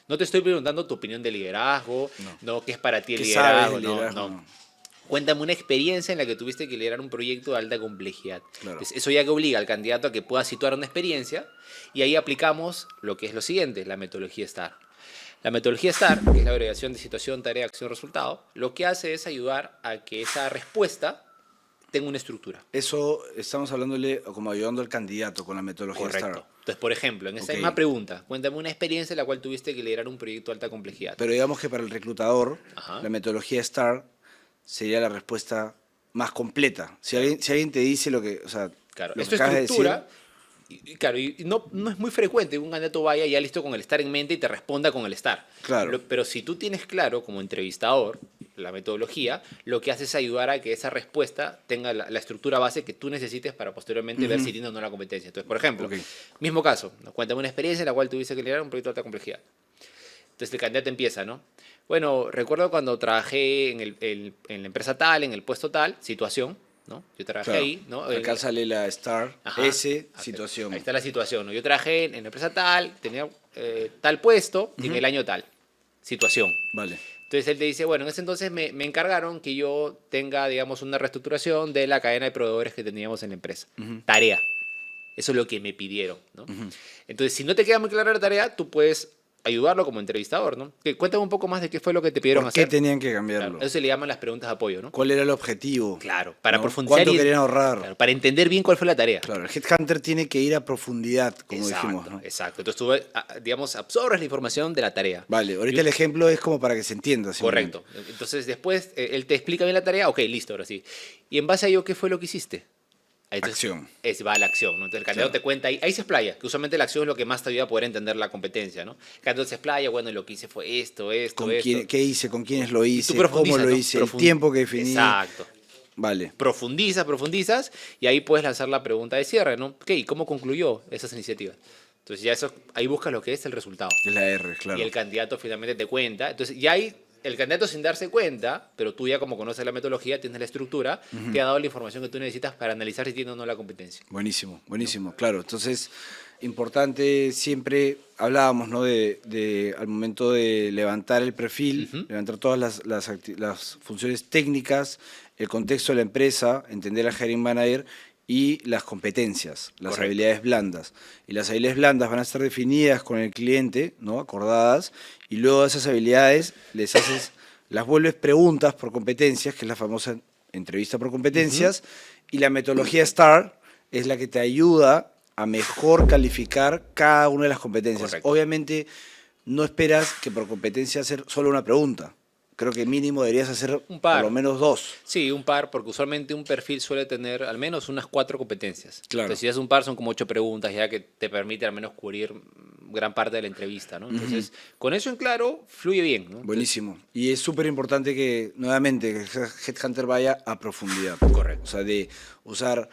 No te estoy preguntando tu opinión de liderazgo, no qué es para ti el
¿Qué sabes
liderazgo,
del liderazgo?
no. Cuéntame una experiencia en la que tuviste que liderar un proyecto de alta complejidad.
Claro.
Entonces, eso ya que obliga al candidato a que pueda situar una experiencia y ahí aplicamos lo que es lo siguiente, la metodología STAR. La metodología STAR, que es la abreviación de situación, tarea, acción, resultado, lo que hace es ayudar a que esa respuesta tenga una estructura.
Eso estamos hablándole como ayudando al candidato con la metodología
Correcto.
STAR.
Entonces, por ejemplo, en esta
Ok.
misma pregunta, cuéntame una experiencia en la cual tuviste que liderar un proyecto de alta complejidad.
Pero digamos que para el reclutador,
Ajá.
la metodología STAR sería la respuesta más completa. Si alguien te dice lo que, o sea,
Claro,
lo
es
que
tu
acabas de
estructura. Claro, y no es muy frecuente que un candidato vaya ya listo con el STAR en mente y te responda con el STAR.
Claro.
Pero si tú tienes claro como entrevistador la metodología, lo que hace es ayudar a que esa respuesta tenga la estructura base que tú necesites para posteriormente ver si tiene o no la competencia. Entonces, por ejemplo,
Ok.
mismo caso, nos cuéntame una experiencia en la cual tuviste que liderar un proyecto de alta complejidad. Entonces el candidato empieza, ¿no? Bueno, recuerdo cuando trabajé en la empresa tal, en el puesto tal, situación, ¿no? Yo trabajé
Claro.
ahí, ¿no?
Acá sale la STAR,
Ajá.
S,
Ahí
situación.
está la situación, ¿no? Yo trabajé en la empresa tal, tenía tal puesto, en el año tal. Situación.
Vale.
Entonces él te dice, bueno, en ese entonces me encargaron que yo tenga, digamos, una reestructuración de la cadena de proveedores que teníamos en la empresa. Tarea. Eso es lo que me pidieron, ¿no? Entonces, si no te queda muy clara la tarea, tú puedes ayudarlo como entrevistador, ¿no? Cuéntame un poco más de qué fue lo que te pidieron
¿Por qué
hacer.
tenían que
Claro,
cambiarlo?
eso se le llaman las preguntas de apoyo, ¿no?
¿Cuál era el objetivo?
Claro, para
¿no?
profundizar.
¿Cuánto querían ahorrar?
Claro, para entender bien cuál fue la tarea.
Claro, el headhunter tiene que ir a profundidad, como
Exacto,
dijimos, ¿no?
exacto. Entonces tú, digamos, absorbes la información de la tarea.
Vale, ahorita el ejemplo es como para que se entienda. simplemente.
Correcto. Entonces después él te explica bien la tarea, ok, listo, ahora sí. Y en base a ello, ¿qué fue lo que hiciste? Entonces,
Acción.
Va a la acción, ¿no? Entonces el candidato
Claro.
te cuenta, ahí se explaya, que usualmente la acción es lo que más te ayuda a poder entender la competencia, ¿no? El candidato se explaya, bueno, lo que hice fue esto.
¿Qué hice? ¿Con quiénes lo hice? ¿Cómo
profundizas,
lo
¿no?
hice? El tiempo que definí.
Exacto.
Vale.
Profundizas y ahí puedes lanzar la pregunta de cierre, ¿no? Ok, ¿cómo concluyó esas iniciativas? Entonces ya eso, ahí buscas lo que es el resultado.
Es la R, claro.
Y el candidato finalmente te cuenta. Entonces, ya hay el candidato sin darse cuenta, pero tú ya como conoces la metodología, tienes la estructura, te ha dado la información que tú necesitas para analizar si tiene o no la competencia.
Buenísimo, buenísimo, claro. Entonces, importante siempre, hablábamos, ¿no? Al momento de levantar el perfil, levantar todas las funciones técnicas, el contexto de la empresa, entender al hiring manager y las competencias, las
Correcto.
habilidades blandas. Y las habilidades blandas van a estar definidas con el cliente, ¿no? Acordadas, y luego de esas habilidades las vuelves preguntas por competencias, que es la famosa entrevista por competencias, y la metodología STAR es la que te ayuda a mejor calificar cada una de las competencias.
Correcto.
Obviamente, no esperas que por competencia hacer solo una pregunta. Creo que mínimo deberías hacer
Un par.
por lo menos 2.
Sí, un par, porque usualmente un perfil suele tener al menos unas 4 competencias.
Claro.
Entonces, si es un par, son como 8 preguntas ya que te permite al menos cubrir gran parte de la entrevista, ¿no? Entonces, con eso en claro, fluye bien, ¿no?
Buenísimo. Y es súper importante que, nuevamente, que el Headhunter vaya a profundidad.
Correcto.
O sea, de usar,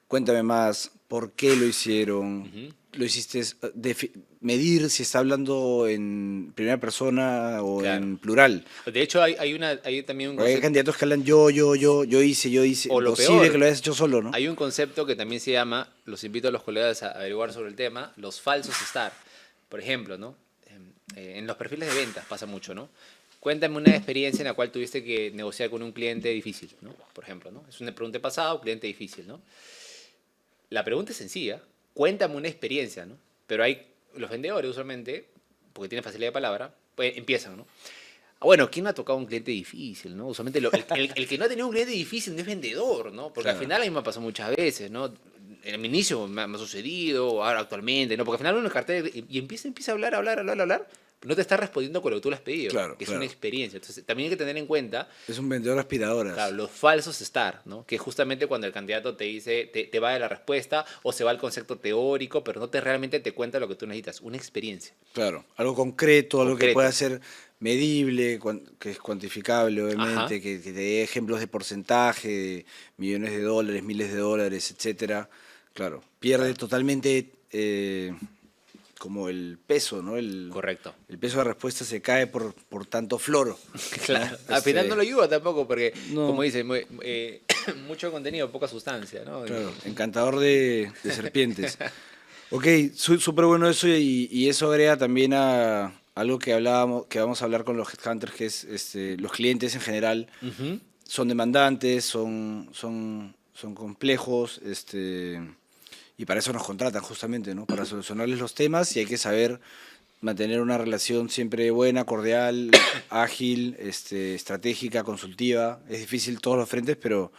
cuéntame más, por qué lo hicieron, lo hiciste, medir si está hablando en primera persona o
Claro.
en plural.
De hecho, hay también un
Porque hay
concepto,
candidatos que hablan yo hice.
O lo
Imposible
peor,
que lo hayas hecho solo, ¿no?
hay un concepto que también se llama, los invito a los colegas a averiguar sobre el tema, los falsos STAR. Por ejemplo, ¿no? En los perfiles de ventas pasa mucho, ¿no? Cuéntame una experiencia en la cual tuviste que negociar con un cliente difícil, ¿no? Por ejemplo, ¿no? Es una pregunta pasada, cliente difícil, ¿no? La pregunta es sencilla, cuéntame una experiencia, ¿no? Pero los vendedores usualmente, porque tienen facilidad de palabra, pues empiezan, ¿no? Bueno, ¿quién no ha tocado un cliente difícil, no? Usualmente el que no ha tenido un cliente difícil no es vendedor, ¿no? Porque
Claro.
al final a mí me ha pasado muchas veces, ¿no? En mi inicio me ha sucedido, ahora actualmente, ¿no? Porque al final uno cartel y empieza a hablar, no te está respondiendo con lo que tú le has pedido,
Claro,
que es
claro.
una experiencia. Entonces, también hay que tener en cuenta,
Es un vendedor de aspiradoras.
claro, los falsos STAR, ¿no? Que justamente cuando el candidato te dice, te va de la respuesta o se va al concepto teórico, pero no realmente te cuenta lo que tú necesitas, una experiencia.
Claro, algo concreto, algo que
Concreto.
pueda ser medible, que es cuantificable, obviamente,
Ajá.
que te dé ejemplos de porcentaje, de millones de dólares, miles de dólares, etcétera. Claro, pierde totalmente como el peso, ¿no?
Correcto.
El peso de respuesta se cae por tanto floro.
Claro,
¿no?
al final no lo ayuda tampoco porque,
No.
como dice, mucho contenido, poca sustancia, ¿no?
Claro, encantador de serpientes. Ok, súper bueno eso y eso agrega también a algo que hablábamos, que vamos a hablar con los headhunters, que es los clientes en general
Ujú.
son demandantes, son complejos, y para eso nos contratan justamente, ¿no? Para solucionarles los temas y hay que saber mantener una relación siempre buena, cordial, ágil, estratégica, consultiva. Es difícil todos los frentes, pero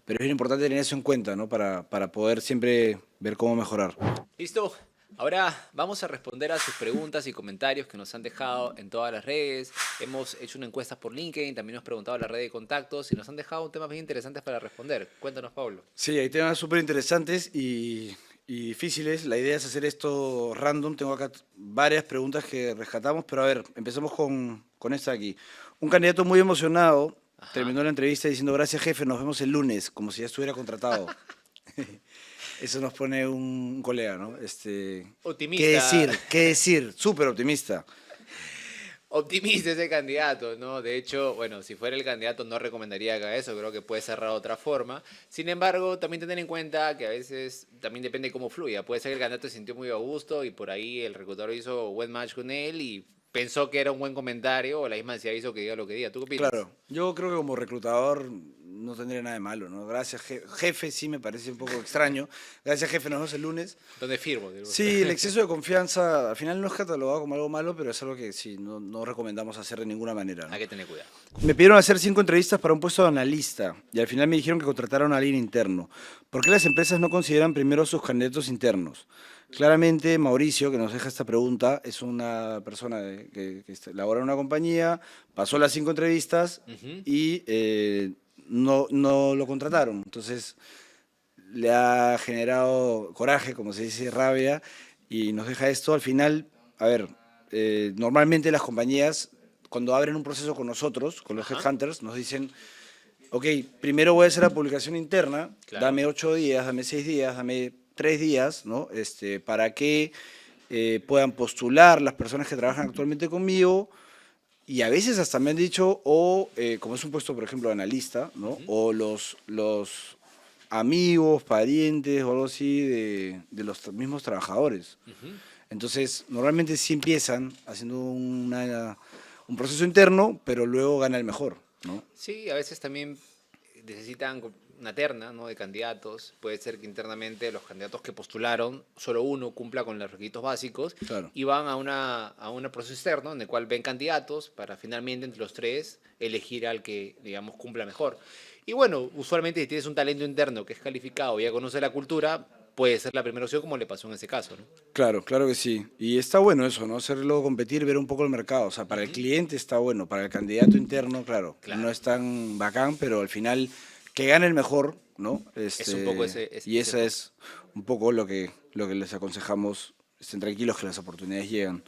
es bien importante tener eso en cuenta, ¿no? Para poder siempre ver cómo mejorar.
Listo. Ahora vamos a responder a sus preguntas y comentarios que nos han dejado en todas las redes. Hemos hecho una encuesta por LinkedIn, también hemos preguntado a la red de contactos y nos han dejado temas bien interesantes para responder. Cuéntanos, Pablo.
Sí, hay temas súper interesantes y difíciles. La idea es hacer esto random. Tengo acá varias preguntas que rescatamos, pero a ver, empecemos con esta de aquí. Un candidato muy emocionado
Ajá.
terminó la entrevista diciendo: gracias jefe, nos vemos el lunes, como si ya estuviera contratado. Eso nos pone un colega, ¿no? ¿Qué
Optimista.
decir? ¿Qué decir? Súper optimista.
Optimista ese candidato, ¿no? De hecho, bueno, si fuera el candidato no recomendaría que haga eso, creo que puede cerrar de otra forma. Sin embargo, también tener en cuenta que a veces también depende cómo fluya. Puede ser que el candidato se sintió muy a gusto y por ahí el reclutador hizo buen match con él y pensó que era un buen comentario o la misma ansiedad hizo que diga lo que diga. ¿Tú qué opinas?
Claro, yo creo que como reclutador no tendría nada de malo, ¿no? Gracias, jefe, sí me parece un poco extraño. Gracias, jefe, nos vemos el lunes.
¿Dónde firmo? Digo.
Sí, el exceso de confianza al final no es catalogado como algo malo, pero es algo que sí, no recomendamos hacer de ninguna manera,
Hay
¿no?
que tener cuidado.
Me pidieron hacer 5 entrevistas para un puesto de analista y al final me dijeron que contrataron a alguien interno. ¿Por qué las empresas no consideran primero a sus candidatos internos? Claramente, Mauricio, que nos deja esta pregunta, es una persona que labora en una compañía, pasó las 5 entrevistas
Ujú.
y no lo contrataron. Entonces, le ha generado coraje, como se dice, rabia, y nos deja esto. Al final, a ver, normalmente las compañías, cuando abren un proceso con nosotros, con los
Ajá,
headhunters, nos dicen: ok, primero voy a hacer la publicación interna,
claro.
dame 8 días, dame 6 días, dame 3 días, ¿no? Para que puedan postular las personas que trabajan actualmente conmigo. Y a veces hasta me han dicho, o como es un puesto, por ejemplo, de analista, ¿no?
Ujú,
O los amigos, parientes o algo así de los mismos trabajadores.
ujú.
Entonces, normalmente sí empiezan haciendo un proceso interno, pero luego gana el mejor, ¿no?
Sí, a veces también necesitan una terna, ¿no? De candidatos. Puede ser que internamente los candidatos que postularon, solo uno cumpla con los requisitos básicos
Claro.
y van a un proceso externo en el cual ven candidatos para finalmente entre los tres elegir al que, digamos, cumpla mejor. Y bueno, usualmente si tienes un talento interno que es calificado y ya conoce la cultura, puede ser la primera opción como le pasó en ese caso, ¿no?
Claro, claro que sí. Y está bueno eso, ¿no? Hacerlo competir, ver un poco el mercado. O sea, para el
Ujú.
cliente está bueno, para el candidato interno, claro, no
Claro.
es tan bacán, pero al final que gane el mejor, ¿no?
Es un poco
Y
ese
esa
enfoque.
es un poco lo que les aconsejamos. Estén tranquilos que las oportunidades llegan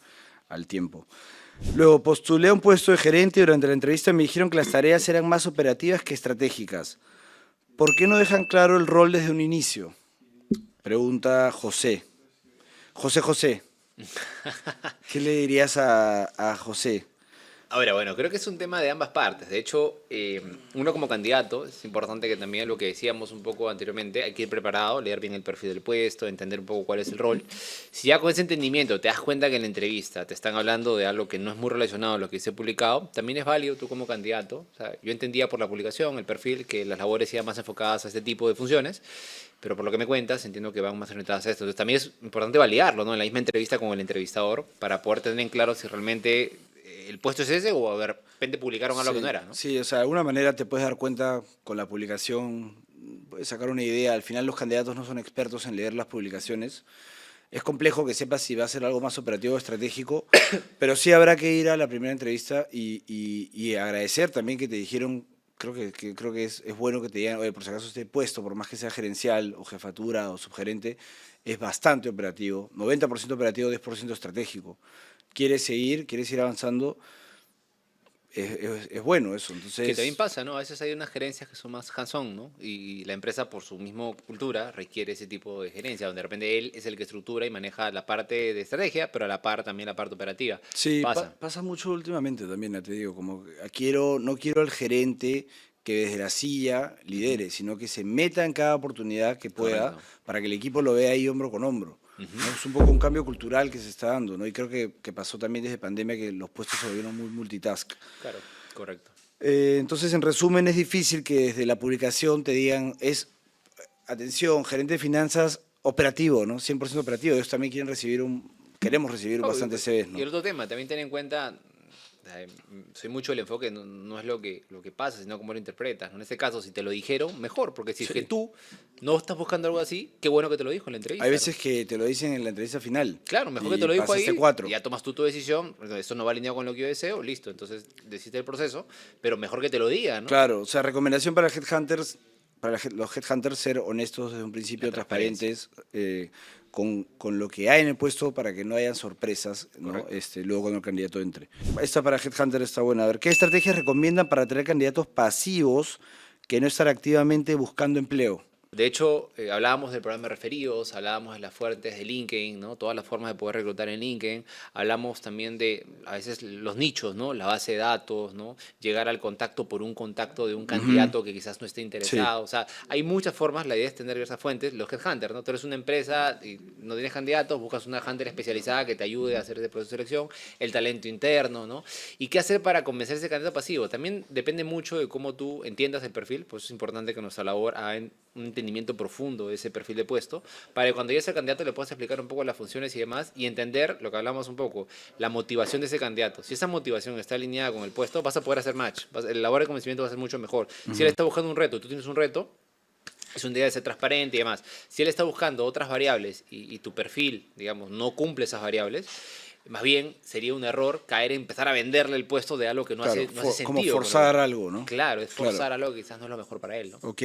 al tiempo. Luego postulé a un puesto de gerente y durante la entrevista me dijeron que las tareas eran más operativas que estratégicas. ¿Por qué no dejan claro el rol desde un inicio? Pregunta José. José, ¿qué le dirías a José?
Ahora, bueno, creo que es un tema de ambas partes. De hecho, uno como candidato, es importante que también lo que decíamos un poco anteriormente, hay que ir preparado, leer bien el perfil del puesto, entender un poco cuál es el rol. Si ya con ese entendimiento te das cuenta que en la entrevista te están hablando de algo que no es muy relacionado a lo que se ha publicado, también es válido tú como candidato. O sea, yo entendía por la publicación, el perfil, que las labores iban más enfocadas a este tipo de funciones, pero por lo que me cuentas, entiendo que van más orientadas a esto. Entonces también es importante validarlo, ¿no? En la misma entrevista con el entrevistador, para poder tener en claro si realmente el puesto es ese o de repente publicaron algo que no
Sí,
era, ¿no?
sí, o sea, de alguna manera te puedes dar cuenta con la publicación, puedes sacar una idea. Al final los candidatos no son expertos en leer las publicaciones. Es complejo que sepas si va a ser algo más operativo o estratégico, pero sí habrá que ir a la primera entrevista y agradecer también que te dijeron, creo que es bueno que te digan: oye, por si acaso este puesto, por más que sea gerencial o jefatura o subgerente, es bastante operativo, 90% operativo, 10% estratégico. Quieres ir avanzando, es bueno eso.
Que también
Entonces,
pasa, ¿no? A veces hay unas gerencias que son más hands-on, ¿no? Y la empresa, por su misma cultura, requiere ese tipo de gerencia, donde de repente él es el que estructura y maneja la parte de estrategia, pero a la par también la parte operativa.
sí,
Pasa.
pasa mucho últimamente también, ya te digo, como que no quiero al gerente que desde la silla
Ujú.
lidere, sino que se meta en cada oportunidad que pueda
Correcto.
para que el equipo lo vea ahí hombro con hombro. ¿no? Es un poco un cambio cultural que se está dando, ¿no? Y creo que pasó también desde pandemia que los puestos se volvieron muy multitask.
Claro, correcto.
Entonces, en resumen, es difícil que desde la publicación te digan, atención, gerente de finanzas operativo, ¿no? 100% operativo. Ellos también queremos recibir
No,
bastantes CVs,
y el
¿no?
otro tema, también ten en cuenta, soy mucho el enfoque, no es lo que pasa, sino cómo lo interpretas, ¿no? En este caso, si te lo dijeron, mejor, porque si es que
Sí.
tú no estás buscando algo así, qué bueno que te lo dijo en la entrevista.
Hay
¿no?
veces que te lo dicen en la entrevista final.
Claro, mejor que
Y
te lo dijo
pasaste
ahí,
4.
ya tomas tú tu decisión, esto no va alineado con lo que yo deseo, listo, entonces decidiste el proceso, pero mejor que te lo diga, ¿no?
Claro, o sea, recomendación para headhunters, los headhunters ser honestos desde un principio,
La transparencia.
transparentes, con lo que hay en el puesto para que no hayan sorpresas, ¿no?
Correcto.
Luego cuando el candidato entre. Esta para headhunter está buena. A ver, ¿qué estrategias recomiendan para atraer candidatos pasivos que no estar activamente buscando empleo?
De hecho, hablábamos del programa de referidos, hablábamos de las fuentes de LinkedIn, ¿no? Todas las formas de poder reclutar en LinkedIn. Hablamos también de, a veces, los nichos, ¿no? La base de datos, ¿no? Llegar al contacto por un contacto de un candidato que quizás no esté interesado. O sea, hay muchas formas. La idea es tener diversas fuentes. Los headhunters, ¿no? Tú eres una empresa y no tienes candidatos, buscas una hunter especializada que te ayude a hacer ese proceso de selección, el talento interno, ¿no? ¿Y qué hacer para convencer a ese candidato pasivo? También depende mucho de cómo tú entiendas el perfil, pues es importante que nuestra labor haga un entendimiento profundo de ese perfil de puesto, para que cuando llegue ese candidato le puedas explicar un poco las funciones y demás, y entender lo que hablamos un poco, la motivación de ese candidato. Si esa motivación está alineada con el puesto, vas a poder hacer match. El labor de convencimiento va a ser mucho mejor. Si él está buscando un reto, tú tienes un reto, es un día de ser transparente y demás. Si él está buscando otras variables y tu perfil, digamos, no cumple esas variables, más bien sería un error caer en empezar a venderle el puesto de algo que no,
Claro,
hace sentido.
como forzar algo, ¿no?
Claro, es forzar
Claro.
algo que quizás no es lo mejor para él, ¿no?
Ok,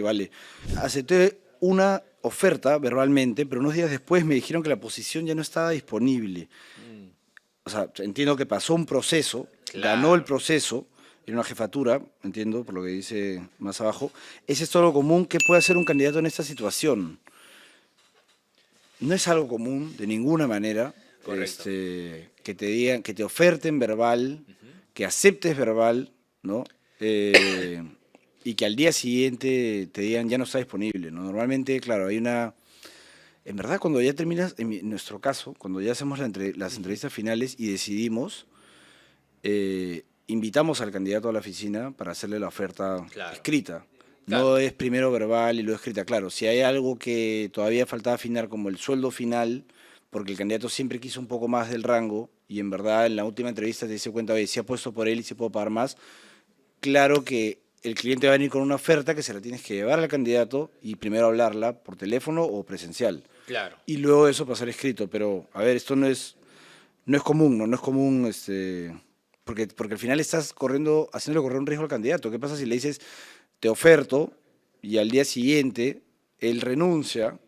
vale. Acepté una oferta verbalmente, pero unos días después me dijeron que la posición ya no estaba disponible. O sea, entiendo que pasó un proceso, ganó el
Claro.
proceso, en una jefatura, entiendo, por lo que dice más abajo. ¿Ese es todo lo común? ¿Qué puede hacer un candidato en esta situación? No es algo común, de ninguna manera,
Correcto.
que te digan, que te oferten verbal, que aceptes verbal, ¿no? Y que al día siguiente te digan ya no está disponible, ¿no? Normalmente, claro, hay una... En verdad, cuando ya terminas, en nuestro caso, cuando ya hacemos las entrevistas finales y decidimos, invitamos al candidato a la oficina para hacerle la oferta
Claro.
escrita.
Claro.
No es primero verbal y luego escrita. Claro, si hay algo que todavía faltaba afinar, como el sueldo final, porque el candidato siempre quiso un poco más del rango y en verdad en la última entrevista te dice cuenta, oye, si ha puesto por él y si puedo pagar más, claro que el cliente va a venir con una oferta que se la tienes que llevar al candidato y primero hablarla por teléfono o presencial.
Claro.
Y luego eso pasar escrito. Pero, a ver, esto no es común, ¿no? No es común, porque al final estás haciéndole correr un riesgo al candidato. ¿Qué pasa si le dices, te oferto, y al día siguiente él renuncia?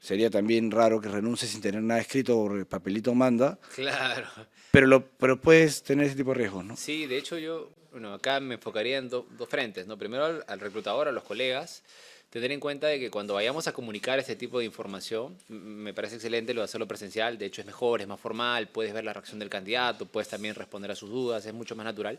Sería también raro que renuncie sin tener nada escrito por papelito manda,
Claro.
pero puedes tener ese tipo de riesgos, ¿no?
Sí, de hecho yo, bueno, acá me enfocaría en dos frentes, ¿no? Primero al reclutador, a los colegas, tener en cuenta de que cuando vayamos a comunicar este tipo de información, me parece excelente lo de hacerlo presencial, de hecho es mejor, es más formal, puedes ver la reacción del candidato, puedes también responder a sus dudas, es mucho más natural.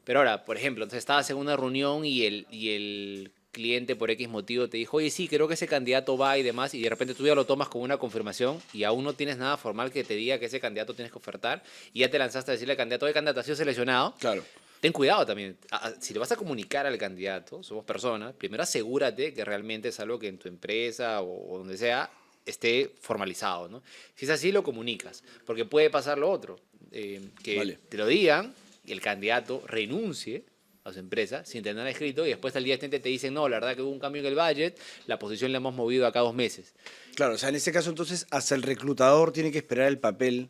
Pero ahora, por ejemplo, entonces estabas en una reunión y el cliente por X motivo te dijo, oye, sí, creo que ese candidato va y demás, y de repente tú ya lo tomas como una confirmación y aún no tienes nada formal que te diga que ese candidato tienes que ofertar y ya te lanzaste a decirle al candidato, oye, candidato, ha sido seleccionado.
Claro.
Ten cuidado también. Si le vas a comunicar al candidato, somos personas, primero asegúrate que realmente es algo que en tu empresa o donde sea esté formalizado, ¿no? Si es así, lo comunicas, porque puede pasar lo otro, que
Vale.
te lo digan y el candidato renuncie a su empresa sin tener nada escrito y después al día siguiente te dicen, no, la verdad que hubo un cambio en el budget, la posición la hemos movido acá 2 meses.
Claro, o sea, en este caso entonces hasta el reclutador tiene que esperar el papel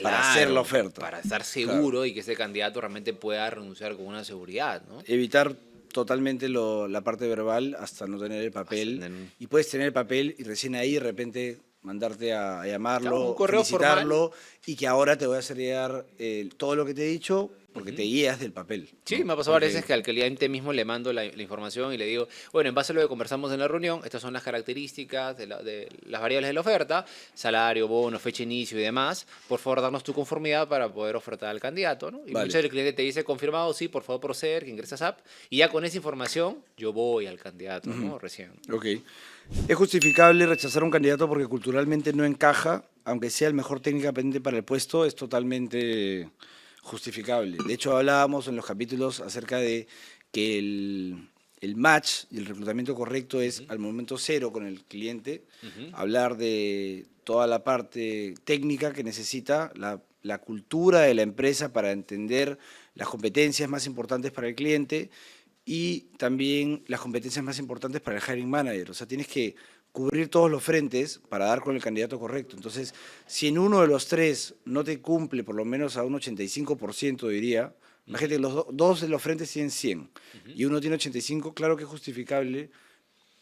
para hacer la oferta.
Para estar
Claro.
seguro y que ese candidato realmente pueda renunciar con una seguridad, ¿no?
Evitar totalmente la parte verbal hasta no tener el papel.
Hasta tener-
Y puedes tener el papel y recién ahí de repente mandarte a
Claro,
llamarlo,
un correo
felicitarlo y que ahora te voy a hacer llegar todo lo que te he dicho porque te guías del papel.
Sí,
¿no?
me ha pasado varias
Porque-
veces que al cliente mismo le mando la información y le digo, bueno, en base a lo que conversamos en la reunión, estas son las características de las variables de la oferta, salario, bono, fecha de inicio y demás. Por favor, darnos tu conformidad para poder ofertar al candidato, ¿no? Y muchas
Vale.
veces el cliente te dice, confirmado, sí, por favor proceder, que ingresas app. Y ya con esa información, yo voy al candidato, ¿no? Recién.
Ok. Es justificable rechazar a un candidato porque culturalmente no encaja, aunque sea el mejor técnicamente para el puesto, es totalmente justificable. De hecho, hablábamos en los capítulos acerca de que el match y el reclutamiento correcto es al momento cero con el cliente, hablar de toda la parte técnica que necesita, la cultura de la empresa para entender las competencias más importantes para el cliente y también las competencias más importantes para el hiring manager. O sea, tienes que cubrir todos los frentes para dar con el candidato correcto. Entonces, si en uno de los tres no te cumple, por lo menos a un 85%, diría, imagínate, dos de los frentes tienen 100 y uno tiene 85, claro que es justificable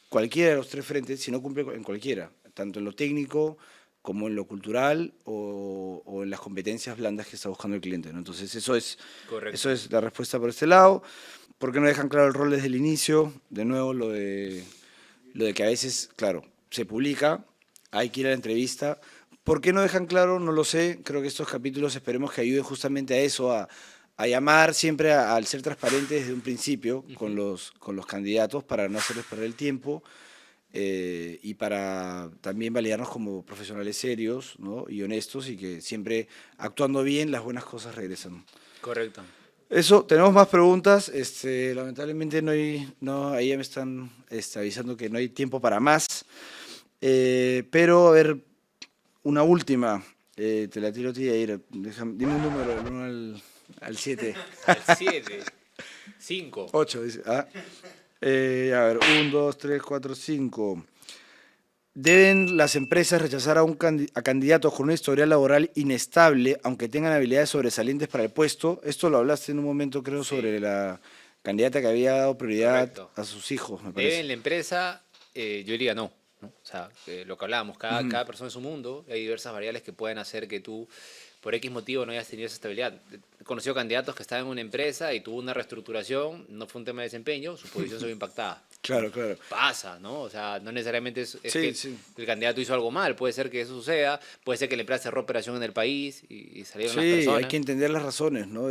cualquiera de los tres frentes si no cumple en cualquiera, tanto en lo técnico como en lo cultural o en las competencias blandas que está buscando el cliente, ¿no? Entonces,
Correcto.
eso es la respuesta por este lado. ¿Por qué no dejan claro el rol desde el inicio? De nuevo, lo de que a veces, claro, se publica, hay que ir a la entrevista. ¿Por qué no dejan claro? No lo sé. Creo que estos capítulos esperemos que ayuden justamente a eso, a llamar siempre al ser transparente desde un principio con los candidatos para no hacerles perder el tiempo y para también validarnos como profesionales serios, ¿no? Y honestos y que siempre actuando bien las buenas cosas regresan.
Correcto.
Eso, tenemos más preguntas. Lamentablemente ahí ya me están avisando que no hay tiempo para más. Pero, a ver, una última. Te la tiro a ti, Yair. Dime un número, del 1 al 7.
Al 7, 5.
8, dice. A ver, 1, 2, 3, 4, 5. ¿Deben las empresas rechazar a candidatos con una historial laboral inestable, aunque tengan habilidades sobresalientes para el puesto? Esto lo hablaste en un momento, creo,
Sí.
sobre la candidata que había dado prioridad
Correcto.
a sus hijos, me
Debe en
parece.
la empresa, yo diría no, ¿no? O sea, lo que hablábamos, cada persona es un mundo, hay diversas variables que pueden hacer que tú, por X motivo, no hayas tenido esa estabilidad. He conocido candidatos que estaban en una empresa y tuvo una reestructuración, no fue un tema de desempeño, su posición se vio impactada.
Claro, claro.
Pasa, ¿no? O sea, no necesariamente es
Sí,
que
sí.
el candidato hizo algo mal, puede ser que eso suceda, puede ser que la empresa cerró operación en el país y salieron las
Sí,
personas.
hay que entender las razones, ¿no?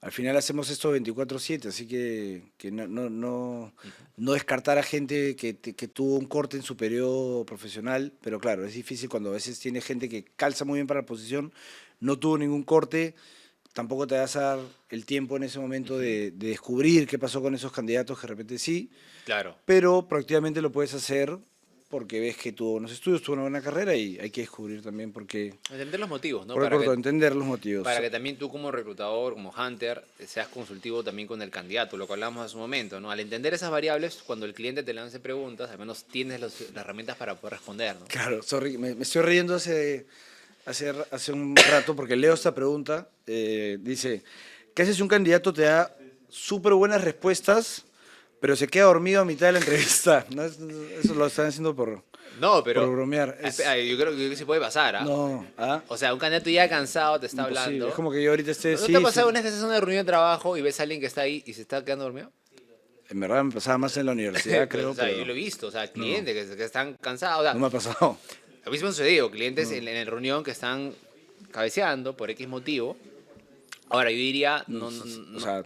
Al final hacemos esto 24/7, así que no descartar a gente que tuvo un corte en su periodo profesional, pero claro, es difícil cuando a veces tiene gente que calza muy bien para la posición, no tuvo ningún corte, tampoco te vas a dar el tiempo en ese momento de descubrir qué pasó con esos candidatos que de repente sí,
Claro.
pero proactivamente lo puedes hacer porque ves que tuvo unos estudios, tuvo una buena carrera y hay que descubrir también por qué,
Entender los motivos, ¿no?
por qué cortó, entender los motivos.
Para que también tú como reclutador, como hunter, seas consultivo también con el candidato, lo que hablamos hace un momento, ¿no? Al entender esas variables, cuando el cliente te lance preguntas, al menos tienes las herramientas para poder responder, ¿no?
Claro, sorry, me estoy riendo hace un rato porque leo esta pregunta. Dice, ¿qué haces si un candidato te da súper buenas respuestas, pero se queda dormido a mitad de la entrevista? ¿No? Eso lo están haciendo
No, pero
por bromear.
yo creo que se puede pasar, ¿ah?
No,
O sea, un candidato ya cansado te está
imposible.
hablando.
Es como que yo ahorita esté...
¿No
sí,
te ha pasado
sí.
una vez que estás en una reunión de trabajo y ves a alguien que está ahí y se está quedando dormido?
En verdad me pasaba más en la universidad, creo,
O sea,
pero
yo lo he visto, o sea, clientes que están cansados. O sea,
no me ha pasado.
lo mismo ha sucedido, clientes en la reunión que están cabeceando por X motivo. Ahora, yo diría,
O sea,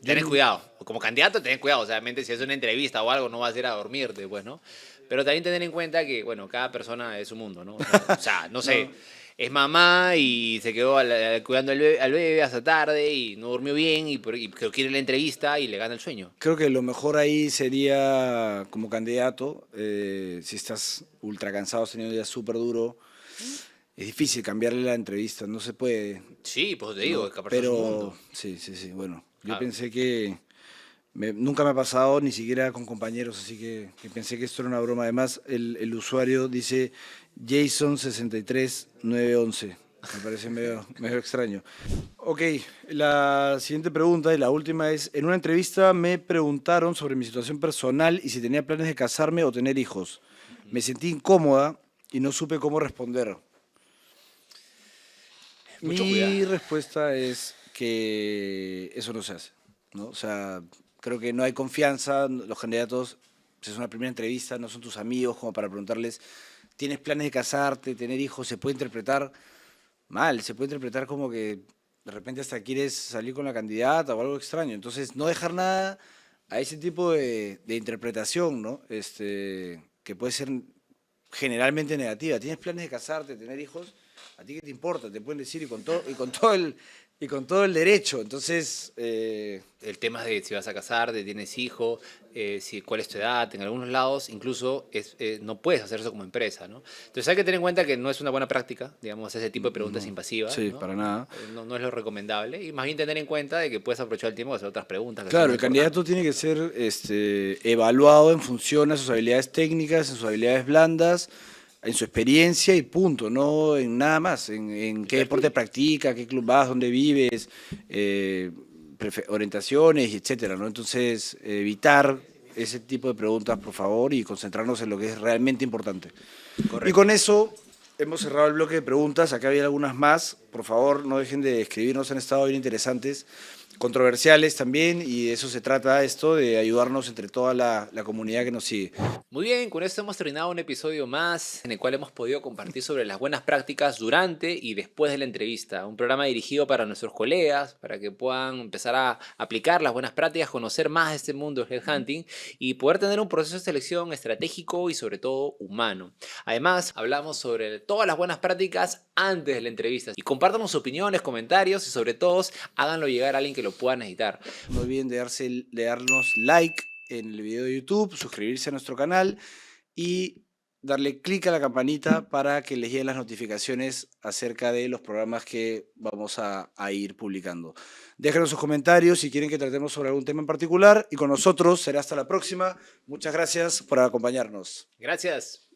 tenés cuidado. Como candidato, tenés cuidado. O sea, obviamente, si es una entrevista o algo, no vas a ir a dormirte, pues, ¿no? Pero también tener en cuenta que, bueno, cada persona es su mundo, ¿no? O sea, no sé, es mamá y se quedó cuidando al bebé hasta tarde y no durmió bien pero quiere la entrevista y le gana el sueño.
creo que lo mejor ahí sería, como candidato, si estás ultra cansado, has tenido un día súper duro, es difícil cambiarle la entrevista, no se puede.
Sí, pues te digo,
No,
es que persona es un
pero
mundo.
sí, bueno, yo
Ah.
pensé que nunca me ha pasado, ni siquiera con compañeros, así que pensé que esto era una broma. Además, el usuario dice Jason63911, me parece medio extraño. Ok, la siguiente pregunta y la última es, en una entrevista me preguntaron sobre mi situación personal y si tenía planes de casarme o tener hijos. Me sentí incómoda y no supe cómo responder.
Mucho
Mi
cuidado.
respuesta es que eso no se hace, ¿no? O sea, creo que no hay confianza, los candidatos, si es una primera entrevista, no son tus amigos como para preguntarles, ¿tienes planes de casarte, tener hijos? Se puede interpretar mal, se puede interpretar como que de repente hasta quieres salir con la candidata o algo extraño. Entonces, no dejar nada a ese tipo de interpretación, ¿no? Que puede ser generalmente negativa. ¿Tienes planes de casarte, tener hijos? ¿A ti qué te importa? Te pueden decir y con todo el derecho. Entonces,
El tema de si vas a casarte, tienes hijo, cuál es tu edad. En algunos lados incluso no puedes hacer eso como empresa, ¿no? Entonces hay que tener en cuenta que no es una buena práctica, digamos, ese tipo de preguntas invasivas,
sí,
¿no?
para nada.
No es lo recomendable. Y más bien tener en cuenta de que puedes aprovechar el tiempo para hacer otras preguntas. Que son
Claro,
muy
el candidato tiene que ser evaluado en función a sus habilidades técnicas, en sus habilidades blandas, en su experiencia y punto, no en nada más, en qué deporte practica, qué club vas, dónde vives, orientaciones, etcétera, ¿no? Entonces, evitar ese tipo de preguntas, por favor, y concentrarnos en lo que es realmente importante.
Correcto.
Y con eso hemos cerrado el bloque de preguntas. Acá había algunas más. Por favor, no dejen de escribirnos, han estado bien interesantes, controversiales también, y de eso se trata esto, de ayudarnos entre toda la comunidad que nos sigue.
Muy bien, con esto hemos terminado un episodio más en el cual hemos podido compartir sobre las buenas prácticas durante y después de la entrevista. Un programa dirigido para nuestros colegas, para que puedan empezar a aplicar las buenas prácticas, conocer más de este mundo del headhunting y poder tener un proceso de selección estratégico y sobre todo humano. Además, hablamos sobre todas las buenas prácticas antes de la entrevista. Y compártanos opiniones, comentarios y sobre todo háganlo llegar a alguien que lo pueda necesitar.
No olviden de darnos like en el video de YouTube, suscribirse a nuestro canal y darle clic a la campanita para que les lleguen las notificaciones acerca de los programas que vamos a ir publicando. Déjenos sus comentarios si quieren que tratemos sobre algún tema en particular y con nosotros será hasta la próxima. Muchas gracias por acompañarnos.
Gracias.